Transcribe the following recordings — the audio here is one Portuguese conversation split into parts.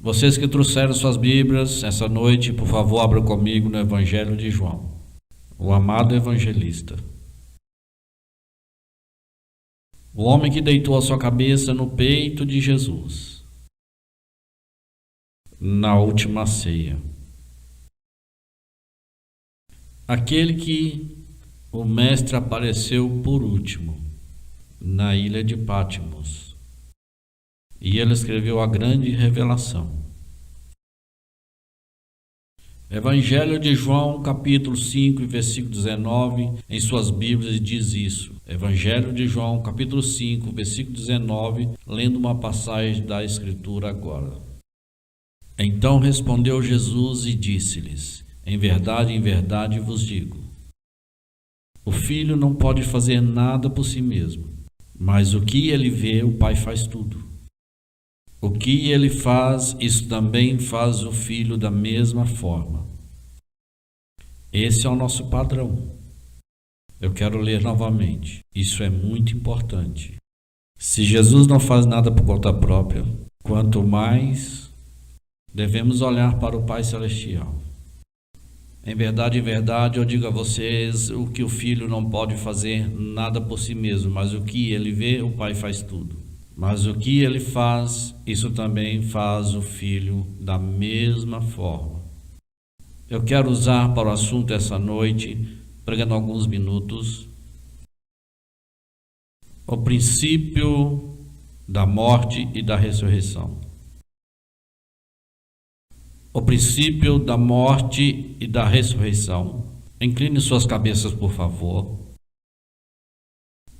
Vocês que trouxeram suas Bíblias essa noite, por favor, abram comigo no Evangelho de João, o amado evangelista. O homem que deitou a sua cabeça no peito de Jesus, na última ceia. Aquele que o Mestre apareceu por último, na ilha de Patmos. E ele escreveu a grande revelação. Evangelho de João, capítulo 5, versículo 19, em suas Bíblias diz isso. Evangelho de João, capítulo 5, versículo 19, lendo uma passagem da Escritura agora. Então respondeu Jesus e disse-lhes: em verdade vos digo, o Filho não pode fazer nada por si mesmo, mas o que ele vê, o Pai faz tudo. O que ele faz, isso também faz o Filho da mesma forma. Esse é o nosso padrão. Eu quero ler novamente. Isso é muito importante. Se Jesus não faz nada por conta própria, quanto mais devemos olhar para o Pai Celestial. Em verdade, eu digo a vocês o que o Filho não pode fazer nada por si mesmo, mas o que ele vê, o Pai faz tudo. Mas o que ele faz, isso também faz o Filho da mesma forma. Eu quero usar para o assunto essa noite, pregando alguns minutos, o princípio da morte e da ressurreição. O princípio da morte e da ressurreição. Incline suas cabeças, por favor.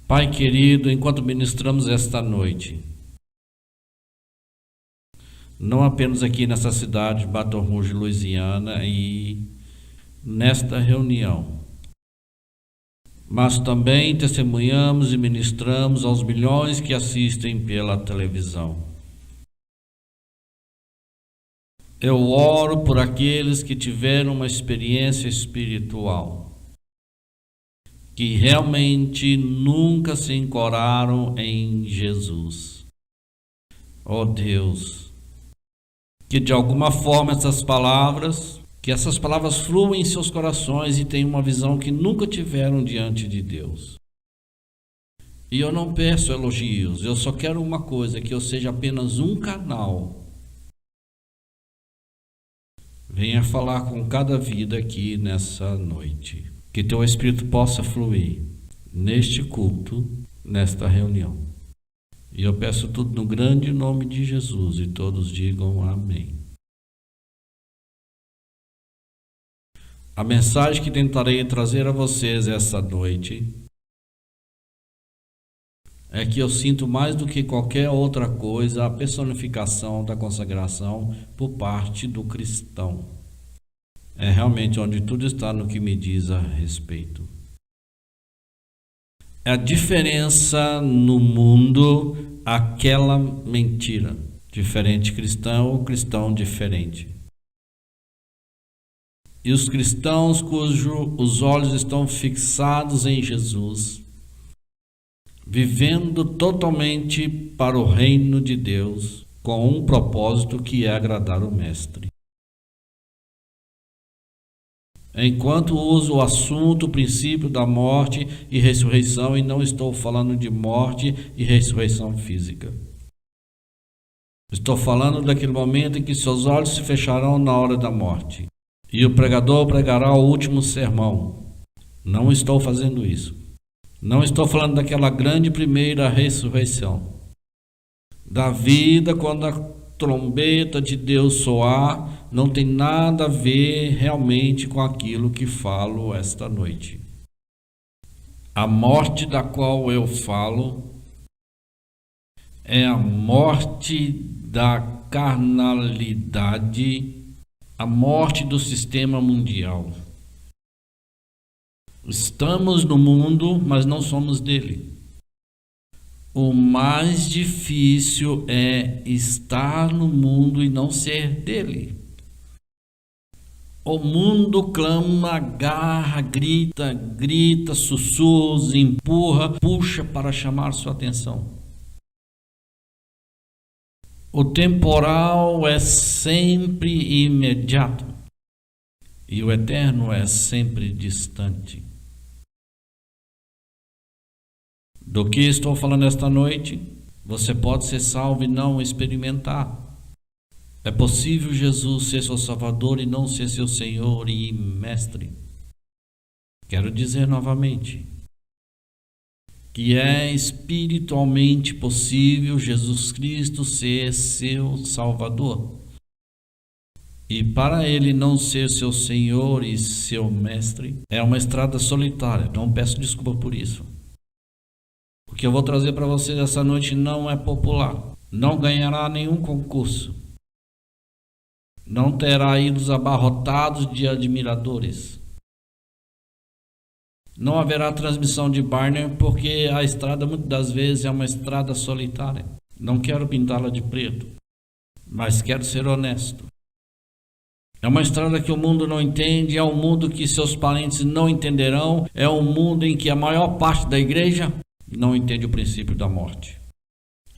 Pai querido, enquanto ministramos esta noite, não apenas aqui nessa cidade de Baton Rouge, Louisiana, e nesta reunião, mas também testemunhamos e ministramos aos milhões que assistem pela televisão. Eu oro por aqueles que tiveram uma experiência espiritual, que realmente nunca se ancoraram em Jesus. Oh Deus, que de alguma forma essas palavras fluam em seus corações e tenham uma visão que nunca tiveram diante de Deus. E eu não peço elogios, eu só quero uma coisa, que eu seja apenas um canal. Venha falar com cada vida aqui nessa noite. Que teu Espírito possa fluir neste culto, nesta reunião. E eu peço tudo no grande nome de Jesus, e todos digam amém. A mensagem que tentarei trazer a vocês essa noite é que eu sinto mais do que qualquer outra coisa a personificação da consagração por parte do cristão. É realmente onde tudo está no que me diz a respeito. É a diferença no mundo, aquela mentira. Diferente cristão ou cristão diferente. E os cristãos cujos olhos estão fixados em Jesus, vivendo totalmente para o reino de Deus, com um propósito que é agradar o Mestre. Enquanto uso o assunto, o princípio da morte e ressurreição, e não estou falando de morte e ressurreição física. Estou falando daquele momento em que seus olhos se fecharão na hora da morte, e o pregador pregará o último sermão. Não estou fazendo isso. Não estou falando daquela grande primeira ressurreição. Da vida quando a trombeta de Deus soar, não tem nada a ver realmente com aquilo que falo esta noite. A morte da qual eu falo é a morte da carnalidade, a morte do sistema mundial. Estamos no mundo, mas não somos dele. O mais difícil é estar no mundo e não ser dele. O mundo clama, agarra, grita, sussurra, empurra, puxa para chamar sua atenção. O temporal é sempre imediato e o eterno é sempre distante. Do que estou falando esta noite? Você pode ser salvo e não experimentar. É possível Jesus ser seu Salvador e não ser seu Senhor e Mestre. Quero dizer novamente que é espiritualmente possível Jesus Cristo ser seu Salvador. E para Ele não ser seu Senhor e seu Mestre, é uma estrada solitária. Não peço desculpa por isso. O que eu vou trazer para vocês essa noite não é popular. Não ganhará nenhum concurso. Não terá ídolos abarrotados de admiradores. Não haverá transmissão de Barnum, porque a estrada muitas das vezes é uma estrada solitária. Não quero pintá-la de preto, mas quero ser honesto. É uma estrada que o mundo não entende, é um mundo que seus parentes não entenderão, é um mundo em que a maior parte da igreja não entende o princípio da morte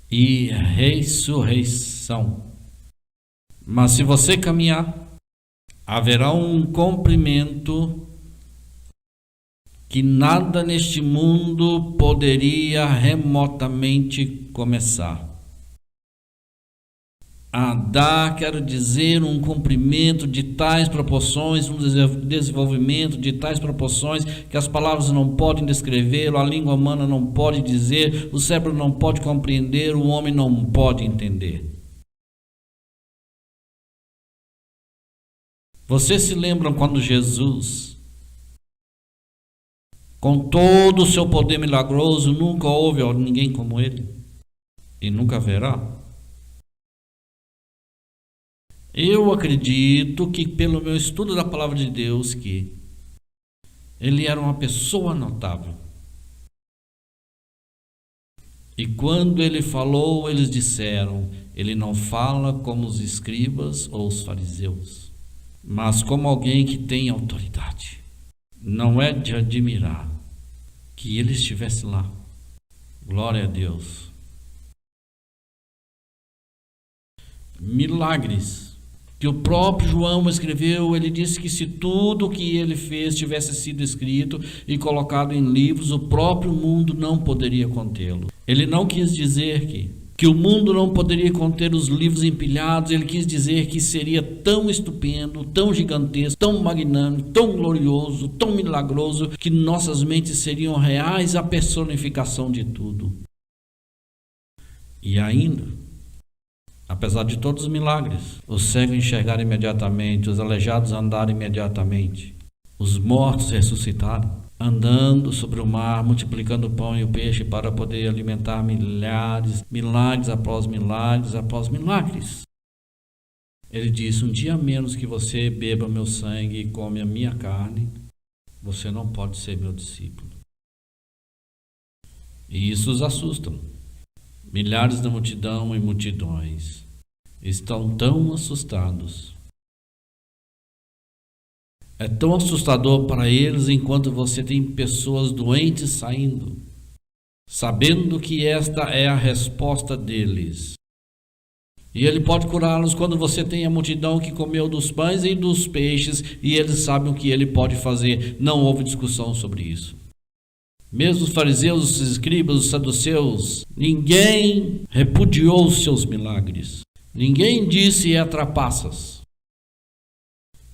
e ressurreição. Mas se você caminhar, haverá um cumprimento que nada neste mundo poderia remotamente começar. Quero dizer, um cumprimento de tais proporções, um desenvolvimento de tais proporções que as palavras não podem descrevê-lo, a língua humana não pode dizer, o cérebro não pode compreender, o homem não pode entender. Vocês se lembram quando Jesus, com todo o seu poder milagroso, nunca houve ninguém como ele e nunca haverá? Eu acredito que, pelo meu estudo da palavra de Deus, que ele era uma pessoa notável. E quando ele falou, eles disseram, ele não fala como os escribas ou os fariseus, mas como alguém que tem autoridade. Não é de admirar que ele estivesse lá. Glória a Deus. Milagres que o próprio João escreveu. Ele disse que se tudo o que ele fez tivesse sido escrito e colocado em livros, o próprio mundo não poderia contê-lo. Ele não quis dizer que o mundo não poderia conter os livros empilhados. Ele quis dizer que seria tão estupendo, tão gigantesco, tão magnânimo, tão glorioso, tão milagroso, que nossas mentes seriam reais a personificação de tudo. E ainda, apesar de todos os milagres, os cegos enxergaram imediatamente, os aleijados andaram imediatamente, os mortos ressuscitaram, andando sobre o mar, multiplicando o pão e o peixe para poder alimentar milhares, milagres após milagres após milagres. Ele disse, um dia menos que você beba meu sangue e come a minha carne, você não pode ser meu discípulo. E isso os assusta. Milhares da multidão e multidões estão tão assustados. É tão assustador para eles enquanto você tem pessoas doentes saindo, sabendo que esta é a resposta deles. E ele pode curá-los quando você tem a multidão que comeu dos pães e dos peixes e eles sabem o que ele pode fazer. Não houve discussão sobre isso. Mesmo os fariseus, os escribas, os saduceus, ninguém repudiou os seus milagres. Ninguém disse trapaças.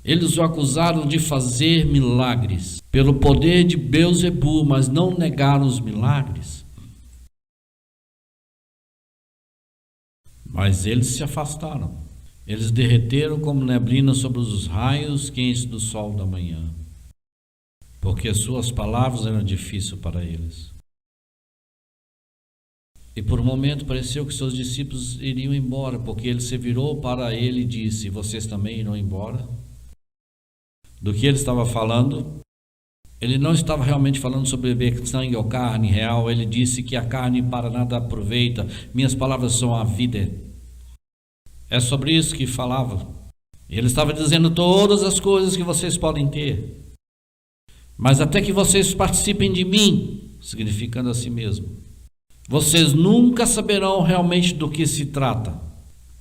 Eles o acusaram de fazer milagres pelo poder de Beelzebu, mas não negaram os milagres. Mas eles se afastaram. Eles derreteram como neblina sobre os raios quentes do sol da manhã, porque suas palavras eram difíceis para eles. E por um momento pareceu que seus discípulos iriam embora, porque ele se virou para ele e disse, vocês também irão embora? Do que ele estava falando? Ele não estava realmente falando sobre beber sangue ou carne real. Ele disse que a carne para nada aproveita. Minhas palavras são a vida. É sobre isso que falava. Ele estava dizendo todas as coisas que vocês podem ter, mas até que vocês participem de mim, significando a si mesmo, vocês nunca saberão realmente do que se trata.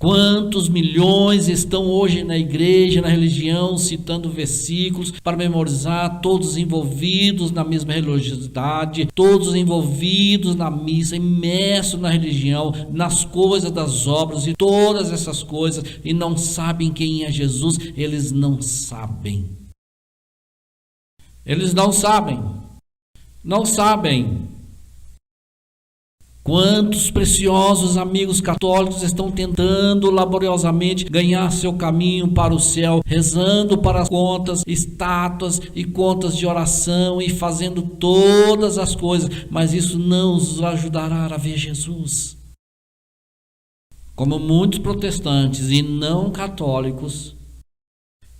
Quantos milhões estão hoje na igreja, na religião, citando versículos para memorizar, todos envolvidos na mesma religiosidade, todos envolvidos na missa, imersos na religião, nas coisas das obras e todas essas coisas, e não sabem quem é Jesus. Eles não sabem. Eles não sabem. Não sabem. Quantos preciosos amigos católicos estão tentando laboriosamente ganhar seu caminho para o céu, rezando para as contas, estátuas e contas de oração e fazendo todas as coisas, mas isso não os ajudará a ver Jesus. Como muitos protestantes e não católicos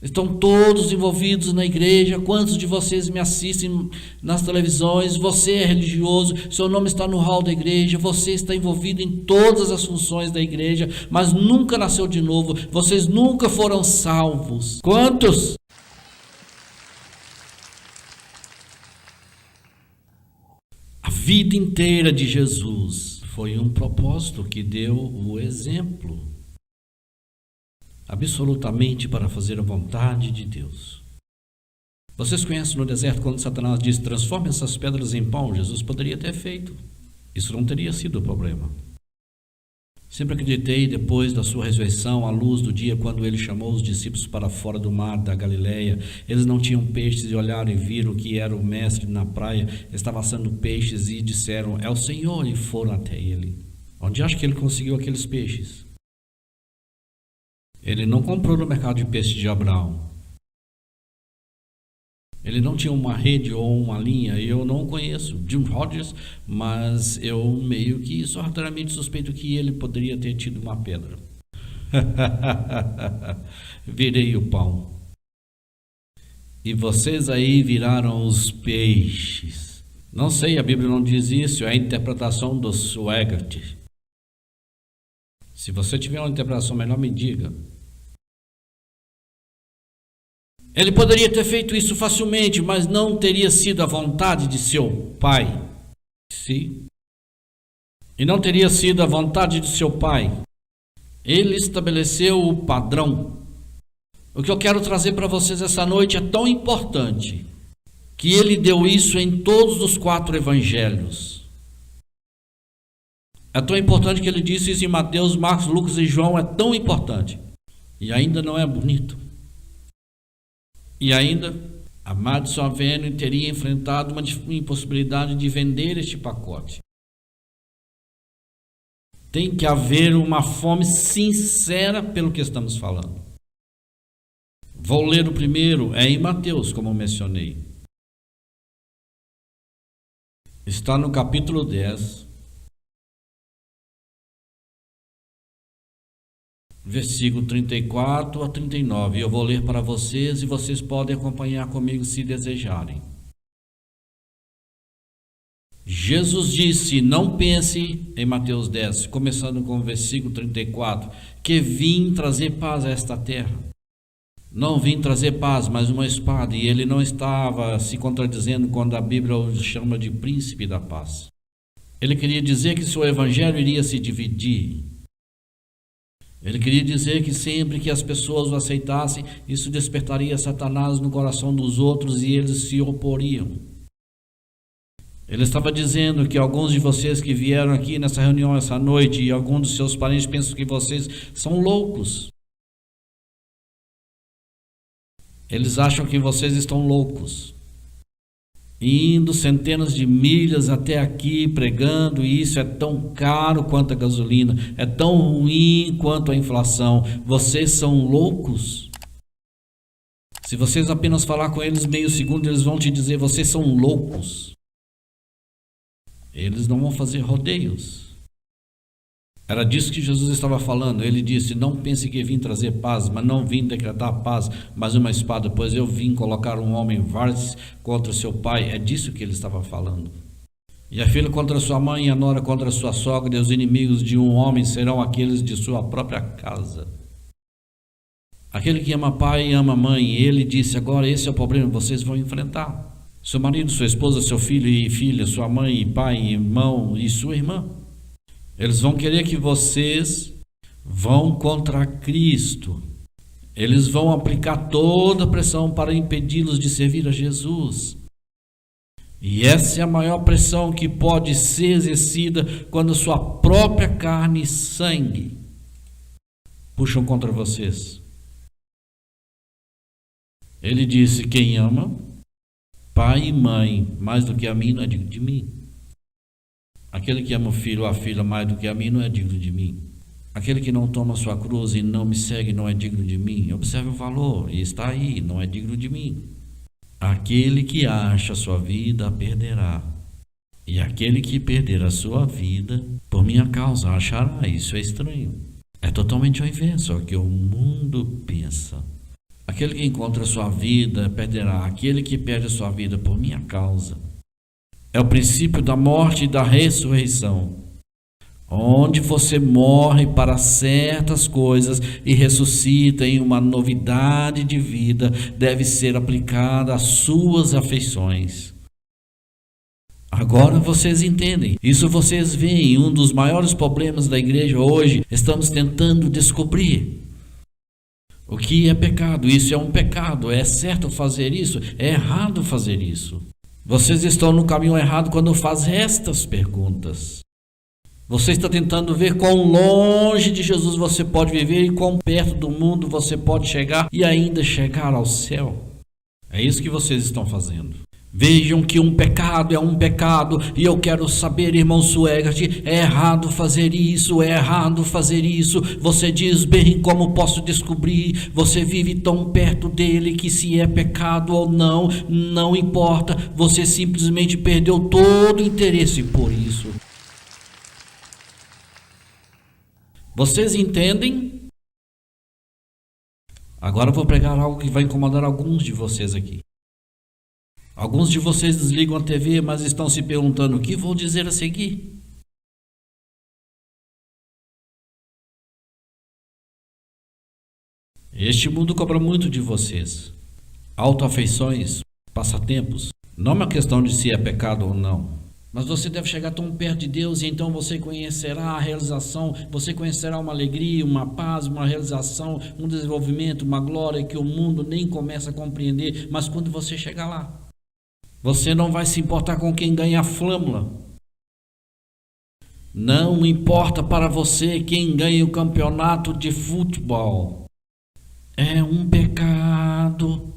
estão todos envolvidos na igreja. Quantos de vocês me assistem nas televisões? Você é religioso, seu nome está no hall da igreja, você está envolvido em todas as funções da igreja, mas nunca nasceu de novo, vocês nunca foram salvos. Quantos? A vida inteira de Jesus foi um propósito que deu o exemplo. Absolutamente para fazer a vontade de Deus. Vocês conhecem no deserto quando Satanás disse: transforme essas pedras em pão? Jesus poderia ter feito. Isso não teria sido o problema. Sempre acreditei, depois da sua ressurreição, à luz do dia, quando ele chamou os discípulos para fora do mar da Galileia, eles não tinham peixes e olharam e viram que era o mestre na praia, estava assando peixes e disseram: é o Senhor, e foram até ele. Onde acha que ele conseguiu aqueles peixes? Ele não comprou no mercado de peixe de Abraão. Ele não tinha uma rede ou uma linha. Eu não conheço Jim Rogers, mas eu meio que sorrateiramente suspeito que ele poderia ter tido uma pedra. Virei o pão. E vocês aí viraram os peixes. Não sei, a Bíblia não diz isso, é a interpretação do Swaggart. Se você tiver uma interpretação melhor, me diga. Ele poderia ter feito isso facilmente, mas não teria sido a vontade de seu pai. Sim. E não teria sido a vontade de seu pai. Ele estabeleceu o padrão. O que eu quero trazer para vocês essa noite é tão importante que ele deu isso em todos os 4 evangelhos. É tão importante que ele disse isso em Mateus, Marcos, Lucas e João. É tão importante. E ainda não é bonito. E ainda, a Madison Avenue teria enfrentado uma impossibilidade de vender este pacote. Tem que haver uma fome sincera pelo que estamos falando. Vou ler o primeiro, é em Mateus, como mencionei. Está no capítulo 10. Versículo 34 a 39. Eu vou ler para vocês e vocês podem acompanhar comigo se desejarem. Jesus disse: não pense, em Mateus 10, começando com o versículo 34, que vim trazer paz a esta terra. Não vim trazer paz, mas uma espada. E ele não estava se contradizendo quando a Bíblia o chama de príncipe da paz. Ele queria dizer que seu evangelho iria se dividir. Ele queria dizer que sempre que as pessoas o aceitassem, isso despertaria Satanás no coração dos outros e eles se oporiam. Ele estava dizendo que alguns de vocês que vieram aqui nessa reunião essa noite e alguns dos seus parentes pensam que vocês são loucos. Eles acham que vocês estão loucos. Indo centenas de milhas até aqui pregando, e isso é tão caro quanto a gasolina, é tão ruim quanto a inflação. Vocês são loucos? Se vocês apenas falar com eles meio segundo, eles vão te dizer: vocês são loucos. Eles não vão fazer rodeios. Era disso que Jesus estava falando. Ele disse: não pense que vim trazer paz, mas não vim decretar paz, mas uma espada, pois eu vim colocar um homem várzea contra seu pai. É disso que ele estava falando. E a filha contra sua mãe, e a nora contra sua sogra, e os inimigos de um homem serão aqueles de sua própria casa. Aquele que ama pai ama mãe. E ele disse: agora esse é o problema que vocês vão enfrentar. Seu marido, sua esposa, seu filho e filha, sua mãe e pai, irmão e sua irmã. Eles vão querer que vocês vão contra Cristo. Eles vão aplicar toda a pressão para impedi-los de servir a Jesus. E essa é a maior pressão que pode ser exercida quando sua própria carne e sangue puxam contra vocês. Ele disse: quem ama pai e mãe mais do que a mim não é digno de mim. Aquele que ama o filho ou a filha mais do que a mim não é digno de mim. Aquele que não toma sua cruz e não me segue não é digno de mim. Observe o valor, e está aí, não é digno de mim. Aquele que acha a sua vida a perderá, e aquele que perder a sua vida por minha causa achará. Isso é estranho. É totalmente o inverso ao que o mundo pensa. Aquele que encontra a sua vida perderá, aquele que perde a sua vida por minha causa. É o princípio da morte e da ressurreição, onde você morre para certas coisas e ressuscita em uma novidade de vida, deve ser aplicada às suas afeições. Agora vocês entendem. Isso vocês veem. Um dos maiores problemas da igreja hoje, estamos tentando descobrir o que é pecado. Isso é um pecado. É certo fazer isso? É errado fazer isso. Vocês estão no caminho errado quando fazem estas perguntas. Você está tentando ver quão longe de Jesus você pode viver e quão perto do mundo você pode chegar e ainda chegar ao céu. É isso que vocês estão fazendo. Vejam que um pecado é um pecado, e eu quero saber, irmão Suegart, é errado fazer isso, é errado fazer isso. Você diz: bem, como posso descobrir? Você vive tão perto dele que se é pecado ou não, não importa. Você simplesmente perdeu todo o interesse por isso. Vocês entendem? Agora eu vou pregar algo que vai incomodar alguns de vocês aqui. Alguns de vocês desligam a TV, mas estão se perguntando: o que vou dizer a seguir? Este mundo cobra muito de vocês. Autoafeições, passatempos. Não é uma questão de se é pecado ou não. Mas você deve chegar tão perto de Deus e então você conhecerá a realização, você conhecerá uma alegria, uma paz, uma realização, um desenvolvimento, uma glória que o mundo nem começa a compreender. Mas quando você chegar lá, você não vai se importar com quem ganha a flâmula. Não importa para você quem ganha o campeonato de futebol. É um pecado.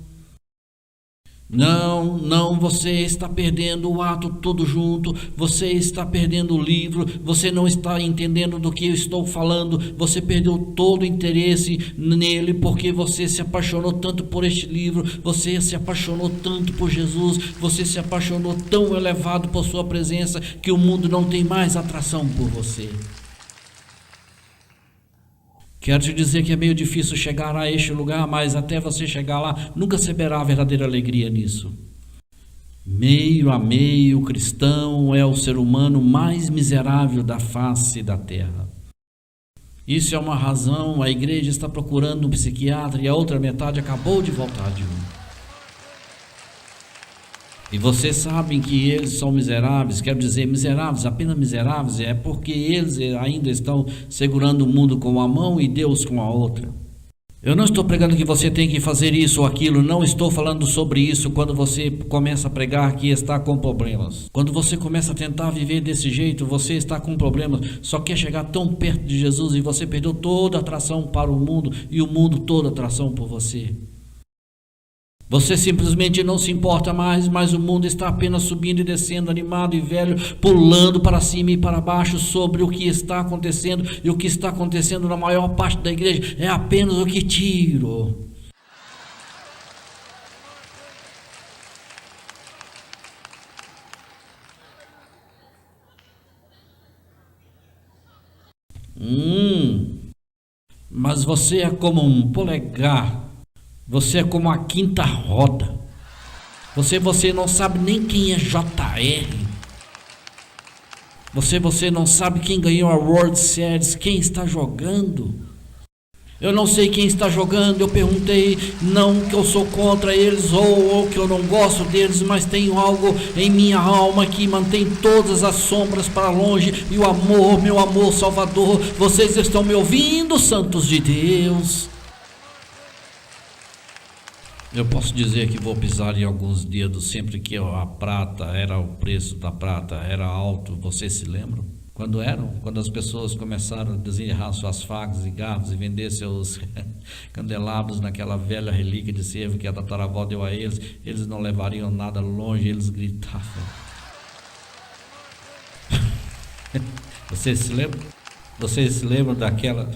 Não, você está perdendo o ato todo junto, você está perdendo o livro, você não está entendendo do que eu estou falando, você perdeu todo o interesse nele porque você se apaixonou tanto por este livro, você se apaixonou tanto por Jesus, você se apaixonou tão elevado por sua presença que o mundo não tem mais atração por você. Quero te dizer que é meio difícil chegar a este lugar, mas até você chegar lá, nunca se verá a verdadeira alegria nisso. Meio a meio, o cristão é o ser humano mais miserável da face da terra. Isso é uma razão, a igreja está procurando um psiquiatra e a outra metade acabou de voltar de um. E vocês sabem que eles são miseráveis, quero dizer miseráveis, apenas miseráveis, é porque eles ainda estão segurando o mundo com uma mão e Deus com a outra. Eu não estou pregando que você tem que fazer isso ou aquilo, não estou falando sobre isso quando você começa a pregar que está com problemas. Quando você começa a tentar viver desse jeito, você está com problemas, só quer chegar tão perto de Jesus e você perdeu toda a atração para o mundo e o mundo toda a atração por você. Você simplesmente não se importa mais, mas o mundo está apenas subindo e descendo, animado e velho, pulando para cima e para baixo sobre o que está acontecendo. E o que está acontecendo na maior parte da igreja é apenas o que tiro. Mas você é como um polegar. Você é como a quinta roda. Você não sabe nem quem é JR. Você não sabe quem ganhou a World Series, quem está jogando. Eu não sei quem está jogando, eu perguntei, não que eu sou contra eles ou que eu não gosto deles, mas tenho algo em minha alma que mantém todas as sombras para longe, e o amor, meu amor Salvador. Vocês estão me ouvindo, santos de Deus? Eu posso dizer que vou pisar em alguns dedos sempre que a prata, era o preço da prata, era alto. Vocês se lembram? Quando as pessoas começaram a desenterrar suas facas e garfos e vender seus candelabros naquela velha relíquia de cervo que a tataravó deu a eles, eles não levariam nada longe, eles gritavam. Vocês se lembram? Vocês se lembram daquela...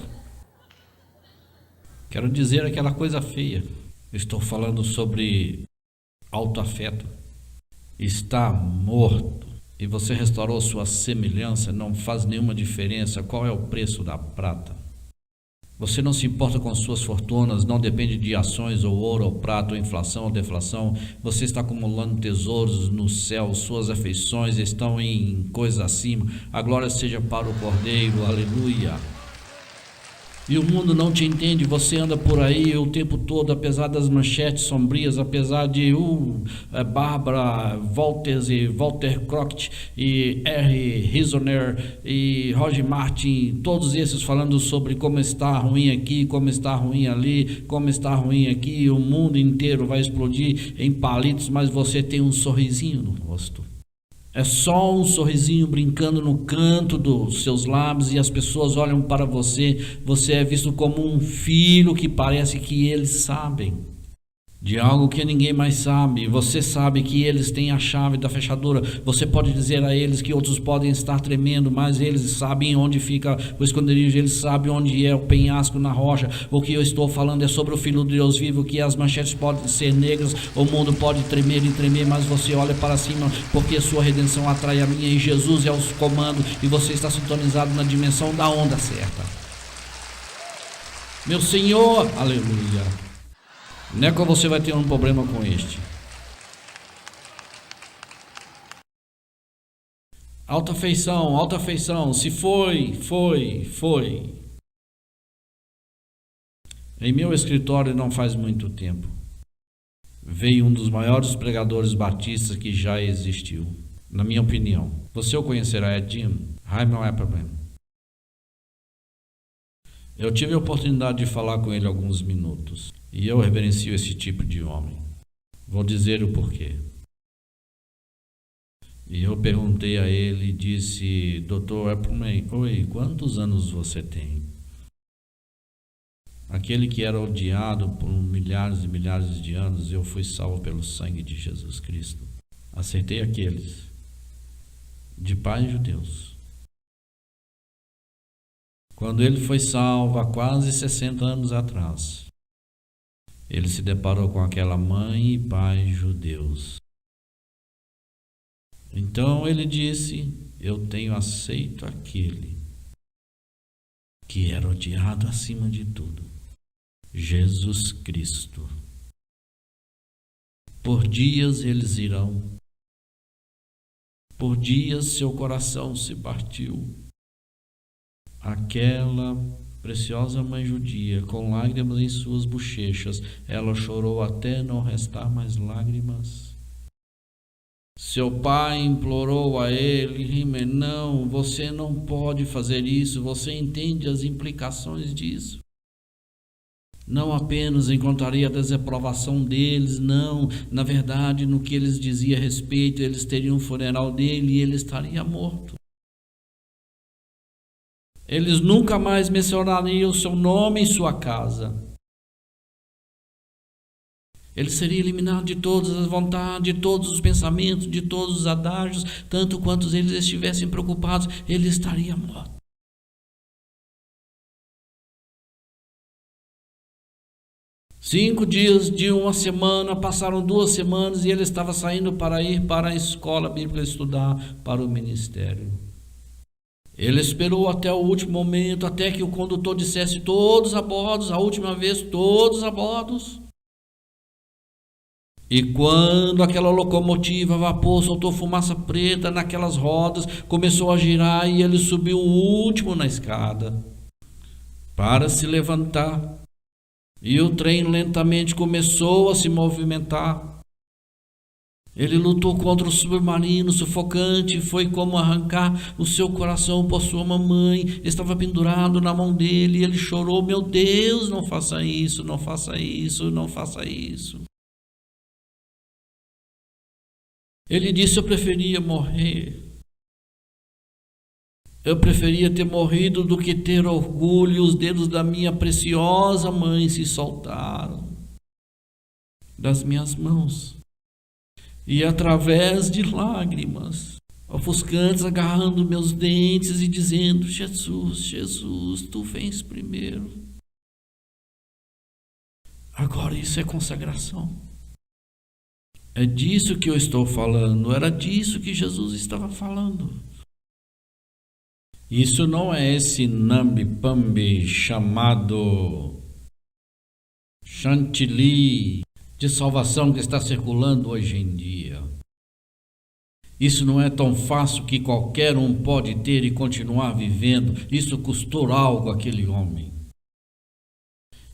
Quero dizer aquela coisa feia. Estou falando sobre autoafeto. Está morto. E você restaurou sua semelhança, não faz nenhuma diferença qual é o preço da prata. Você não se importa com suas fortunas, não depende de ações ou ouro ou prata ou inflação ou deflação. Você está acumulando tesouros no céu, suas afeições estão em coisas acima. A glória seja para o Cordeiro, aleluia. E o mundo não te entende, você anda por aí o tempo todo, apesar das manchetes sombrias, apesar de Barbara Walters e Walter Cronkite e R. Risner e Roger Martin, todos esses falando sobre como está ruim aqui, como está ruim ali, como está ruim aqui, o mundo inteiro vai explodir em palitos, mas você tem um sorrisinho no rosto. É só um sorrisinho brincando no canto dos seus lábios e as pessoas olham para você. Você é visto como um filho que parece que eles sabem de algo que ninguém mais sabe. Você sabe que eles têm a chave da fechadura. Você pode dizer a eles que outros podem estar tremendo, mas eles sabem onde fica o esconderijo, eles sabem onde é o penhasco na rocha. O que eu estou falando é sobre o Filho de Deus vivo, que as manchetes podem ser negras, o mundo pode tremer e tremer, mas você olha para cima, porque a sua redenção atrai a minha e Jesus é o comando, e você está sintonizado na dimensão da onda certa. Meu Senhor, aleluia. Neco, você vai ter um problema com este. Alta feição, se foi. Em meu escritório não faz muito tempo, veio um dos maiores pregadores batistas que já existiu, na minha opinião. Você o conhecerá, é Jim Raymond Applebaum. Eu tive a oportunidade de falar com ele alguns minutos. E eu reverencio esse tipo de homem. Vou dizer o porquê. E eu perguntei a ele e disse: Dr. Applebaum, oi, quantos anos você tem? Aquele que era odiado por milhares e milhares de anos, eu fui salvo pelo sangue de Jesus Cristo. Acertei aqueles de pais judeus. Quando ele foi salvo há quase 60 anos atrás, ele se deparou com aquela mãe e pai judeus. Então ele disse: eu tenho aceito aquele que era odiado acima de tudo, Jesus Cristo. Por dias eles irão, por dias seu coração se partiu. Aquela preciosa mãe judia, com lágrimas em suas bochechas, ela chorou até não restar mais lágrimas. Seu pai implorou a ele: não, você não pode fazer isso, você entende as implicações disso. Não apenas encontraria a desaprovação deles, não, na verdade, no que eles diziam a respeito, eles teriam um funeral dele e ele estaria morto. Eles nunca mais mencionariam o seu nome em sua casa. Ele seria eliminado de todas as vontades, de todos os pensamentos, de todos os adágios, tanto quanto eles estivessem preocupados, ele estaria morto. Cinco dias de uma semana, passaram 2 semanas e ele estava saindo para ir para a escola bíblica estudar para o ministério. Ele esperou até o último momento, até que o condutor dissesse: todos a bordo, a última vez, todos a bordo. E quando aquela locomotiva a vapor soltou fumaça preta naquelas rodas, começou a girar e ele subiu o último na escada. para se levantar. E o trem lentamente começou a se movimentar. Ele lutou contra o submarino sufocante, foi como arrancar o seu coração por sua mamãe. Estava pendurado na mão dele e ele chorou: meu Deus, não faça isso, não faça isso, não faça isso. Ele disse: eu preferia morrer. Eu preferia ter morrido do que ter orgulho. E os dedos da minha preciosa mãe se soltaram das minhas mãos. E através de lágrimas ofuscantes, agarrando meus dentes e dizendo: Jesus, Jesus, tu vens primeiro. Agora isso é consagração. É disso que eu estou falando. Era disso que Jesus estava falando. Isso não é esse nambi-pambi chamado chantilly de salvação que está circulando hoje em dia. Isso não é tão fácil que qualquer um pode ter e continuar vivendo. Isso custou algo àquele homem.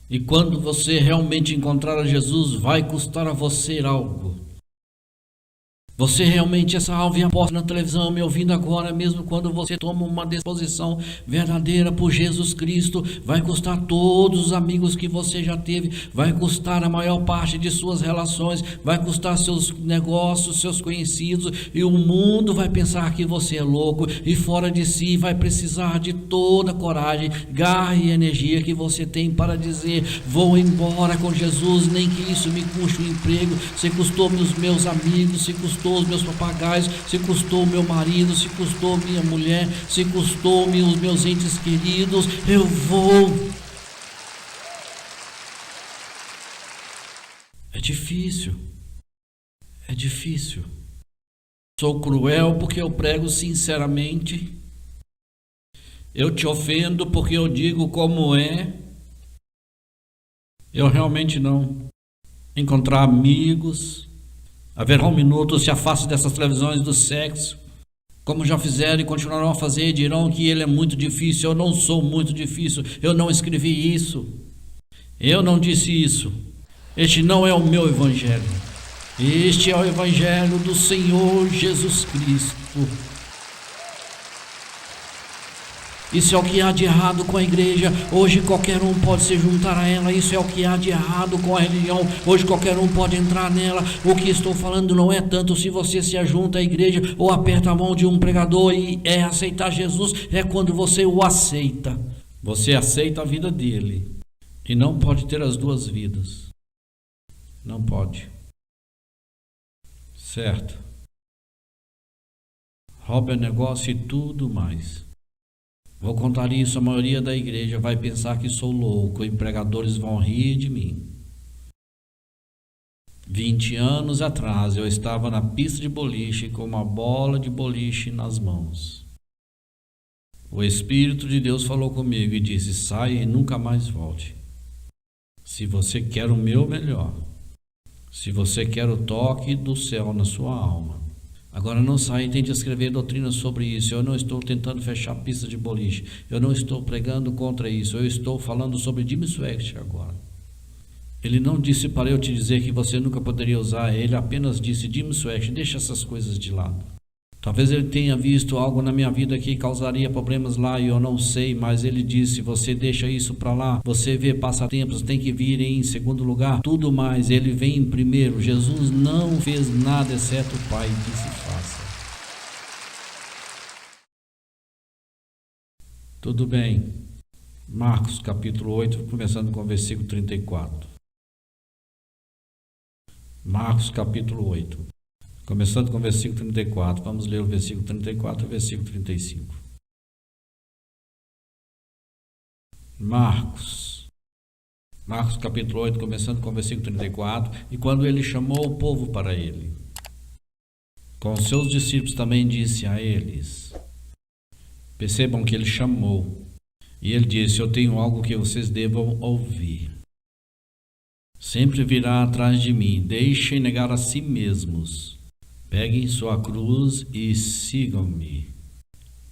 E quando você realmente encontrar a Jesus, vai custar a você algo. Você realmente, essa alva apóstola na televisão, me ouvindo agora, mesmo quando você toma uma disposição verdadeira por Jesus Cristo, vai custar todos os amigos que você já teve, vai custar a maior parte de suas relações, vai custar seus negócios, seus conhecidos, e o mundo vai pensar que você é louco e fora de si, vai precisar de toda a coragem, garra e energia que você tem para dizer: vou embora com Jesus, nem que isso me custe o emprego, se custou os meus amigos, se custou os meus papagaios, se custou meu marido, se custou minha mulher, se custou-me os meus entes queridos, eu vou. É difícil. É difícil. Sou cruel porque eu prego sinceramente. Eu te ofendo porque eu digo como é. Eu realmente não. Encontrar amigos. Haverá um minuto, se afaste dessas televisões do sexo, como já fizeram e continuarão a fazer, e dirão que ele é muito difícil. Eu não sou muito difícil, eu não escrevi isso, eu não disse isso. Este não é o meu evangelho, este é o evangelho do Senhor Jesus Cristo. Isso é o que há de errado com a igreja. Hoje qualquer um pode se juntar a ela. Isso é o que há de errado com a religião. Hoje qualquer um pode entrar nela. O que estou falando não é tanto se você se ajunta à igreja ou aperta a mão de um pregador e é aceitar Jesus. É quando você o aceita. Você aceita a vida dele. E não pode ter as duas vidas. Não pode. Certo? Rouba negócio e tudo mais. Vou contar isso, a maioria da igreja vai pensar que sou louco e pregadores vão rir de mim. 20 anos atrás eu estava na pista de boliche com uma bola de boliche nas mãos. O Espírito de Deus falou comigo e disse: saia e nunca mais volte. Se você quer o meu melhor, se você quer o toque do céu na sua alma, agora não saia e tente escrever doutrina sobre isso. Eu não estou tentando fechar a pista de boliche. Eu não estou pregando contra isso. Eu estou falando sobre Jim Swaggart agora. Ele não disse para eu te dizer que você nunca poderia usar. Ele apenas disse: Jim Swaggart, deixa essas coisas de lado. Talvez ele tenha visto algo na minha vida que causaria problemas lá e eu não sei, mas ele disse: você deixa isso para lá, você vê passatempos, tem que vir em segundo lugar, tudo mais, ele vem em primeiro. Jesus não fez nada exceto o Pai disse: faça. Tudo bem. Marcos capítulo 8, começando com o versículo 34. Marcos capítulo 8. Começando com o versículo 34, vamos ler o versículo 34 e o versículo 35. Marcos capítulo 8, começando com o versículo 34. E quando ele chamou o povo para ele, com os seus discípulos também disse a eles. Percebam que ele chamou. E ele disse: eu tenho algo que vocês devam ouvir. Sempre virá atrás de mim, deixem negar a si mesmos. Peguem sua cruz e sigam-me.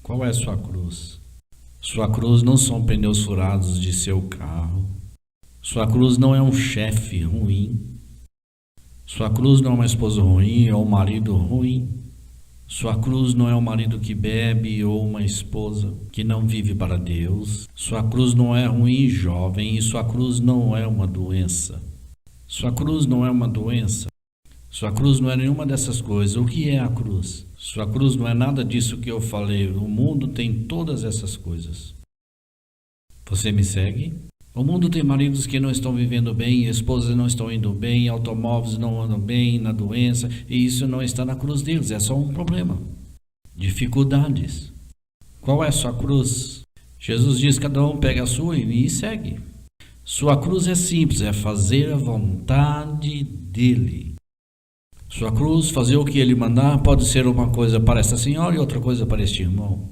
Qual é sua cruz? Sua cruz não são pneus furados de seu carro. Sua cruz não é um chefe ruim. Sua cruz não é uma esposa ruim ou um marido ruim. Sua cruz não é um marido que bebe ou uma esposa que não vive para Deus. Sua cruz não é ruim, jovem, e sua cruz não é uma doença. Sua cruz não é uma doença. Sua cruz não é nenhuma dessas coisas. O que é a cruz? Sua cruz não é nada disso que eu falei. O mundo tem todas essas coisas. Você me segue? O mundo tem maridos que não estão vivendo bem, esposas não estão indo bem, automóveis não andam bem, na doença, e isso não está na cruz deles, é só um problema. Dificuldades. Qual é a sua cruz? Jesus diz: cada um pega a sua e me segue. Sua cruz é simples, é fazer a vontade dele. Sua cruz, fazer o que ele mandar, pode ser uma coisa para esta senhora e outra coisa para este irmão.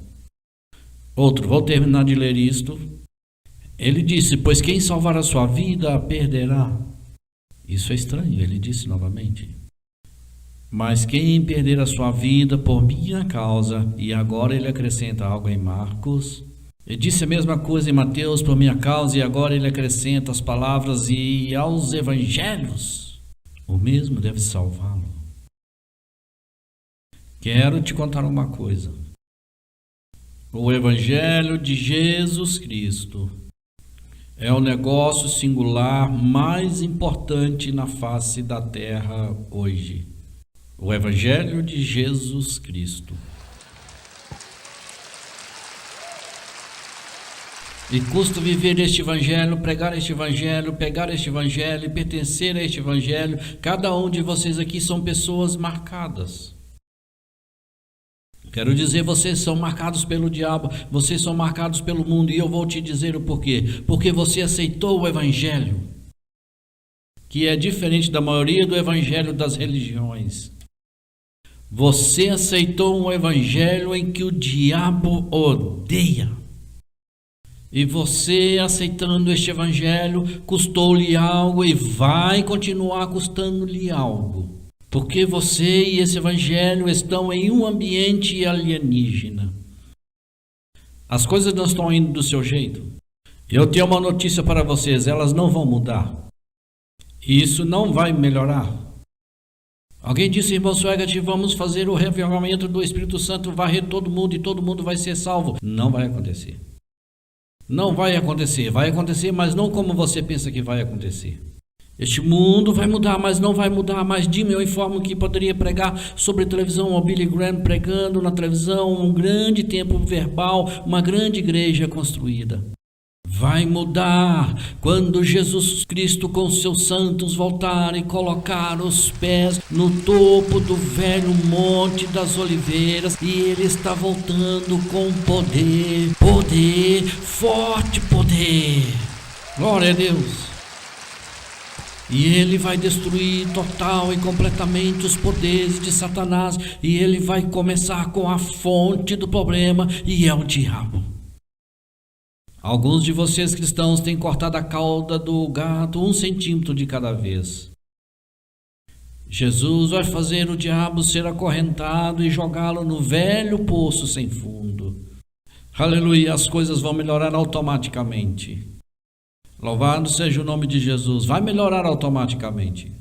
Outro, vou terminar de ler isto. Ele disse: pois quem salvar a sua vida a perderá. Isso é estranho, ele disse novamente. Mas quem perder a sua vida por minha causa, e agora ele acrescenta algo em Marcos. Ele disse a mesma coisa em Mateus, por minha causa, e agora ele acrescenta as palavras: e aos evangelhos, o mesmo deve salvá-lo. Quero te contar uma coisa. O evangelho de Jesus Cristo é o negócio singular mais importante na face da terra hoje. O evangelho de Jesus Cristo. E custa viver este evangelho, pregar este evangelho, pegar este evangelho, pertencer a este evangelho. Cada um de vocês aqui são pessoas marcadas. Quero dizer, vocês são marcados pelo diabo, vocês são marcados pelo mundo, e eu vou te dizer o porquê. Porque você aceitou o evangelho, que é diferente da maioria do evangelho das religiões. Você aceitou um evangelho em que o diabo odeia. E você, aceitando este evangelho, custou-lhe algo e vai continuar custando-lhe algo. Porque você e esse evangelho estão em um ambiente alienígena. As coisas não estão indo do seu jeito. Eu tenho uma notícia para vocês: elas não vão mudar. E isso não vai melhorar. Alguém disse: irmão Swegert, vamos fazer o reavivamento do Espírito Santo, varrer todo mundo e todo mundo vai ser salvo. Não vai acontecer. Não vai acontecer. Vai acontecer, mas não como você pensa que vai acontecer. Este mundo vai mudar, mas não vai mudar mais. Dime, eu informo que poderia pregar sobre televisão, o Billy Graham pregando na televisão, um grande templo verbal, uma grande igreja construída. Vai mudar quando Jesus Cristo com seus santos voltar e colocar os pés no topo do velho Monte das Oliveiras, e ele está voltando com poder, forte poder. Glória a Deus. E ele vai destruir total e completamente os poderes de Satanás, e ele vai começar com a fonte do problema, e é o diabo. Alguns de vocês cristãos têm cortado a cauda do gato 1 centímetro de cada vez. Jesus vai fazer o diabo ser acorrentado e jogá-lo no velho poço sem fundo. Aleluia, as coisas vão melhorar automaticamente. Louvado seja o nome de Jesus. Vai melhorar automaticamente.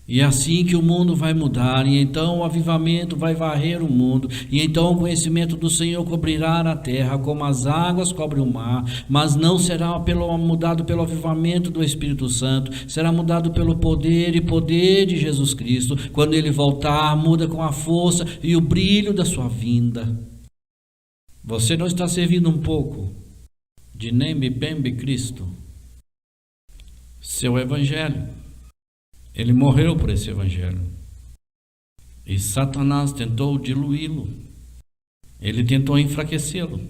E é assim que o mundo vai mudar, e então o avivamento vai varrer o mundo, e então o conhecimento do Senhor cobrirá a terra como as águas cobrem o mar, mas não será mudado pelo avivamento do Espírito Santo, será mudado pelo poder de Jesus Cristo. Quando ele voltar, muda com a força e o brilho da sua vinda. Você não está servindo um pouco de Nembe Bembe Cristo? Seu evangelho. Ele morreu por esse evangelho. E Satanás tentou diluí-lo. Ele tentou enfraquecê-lo.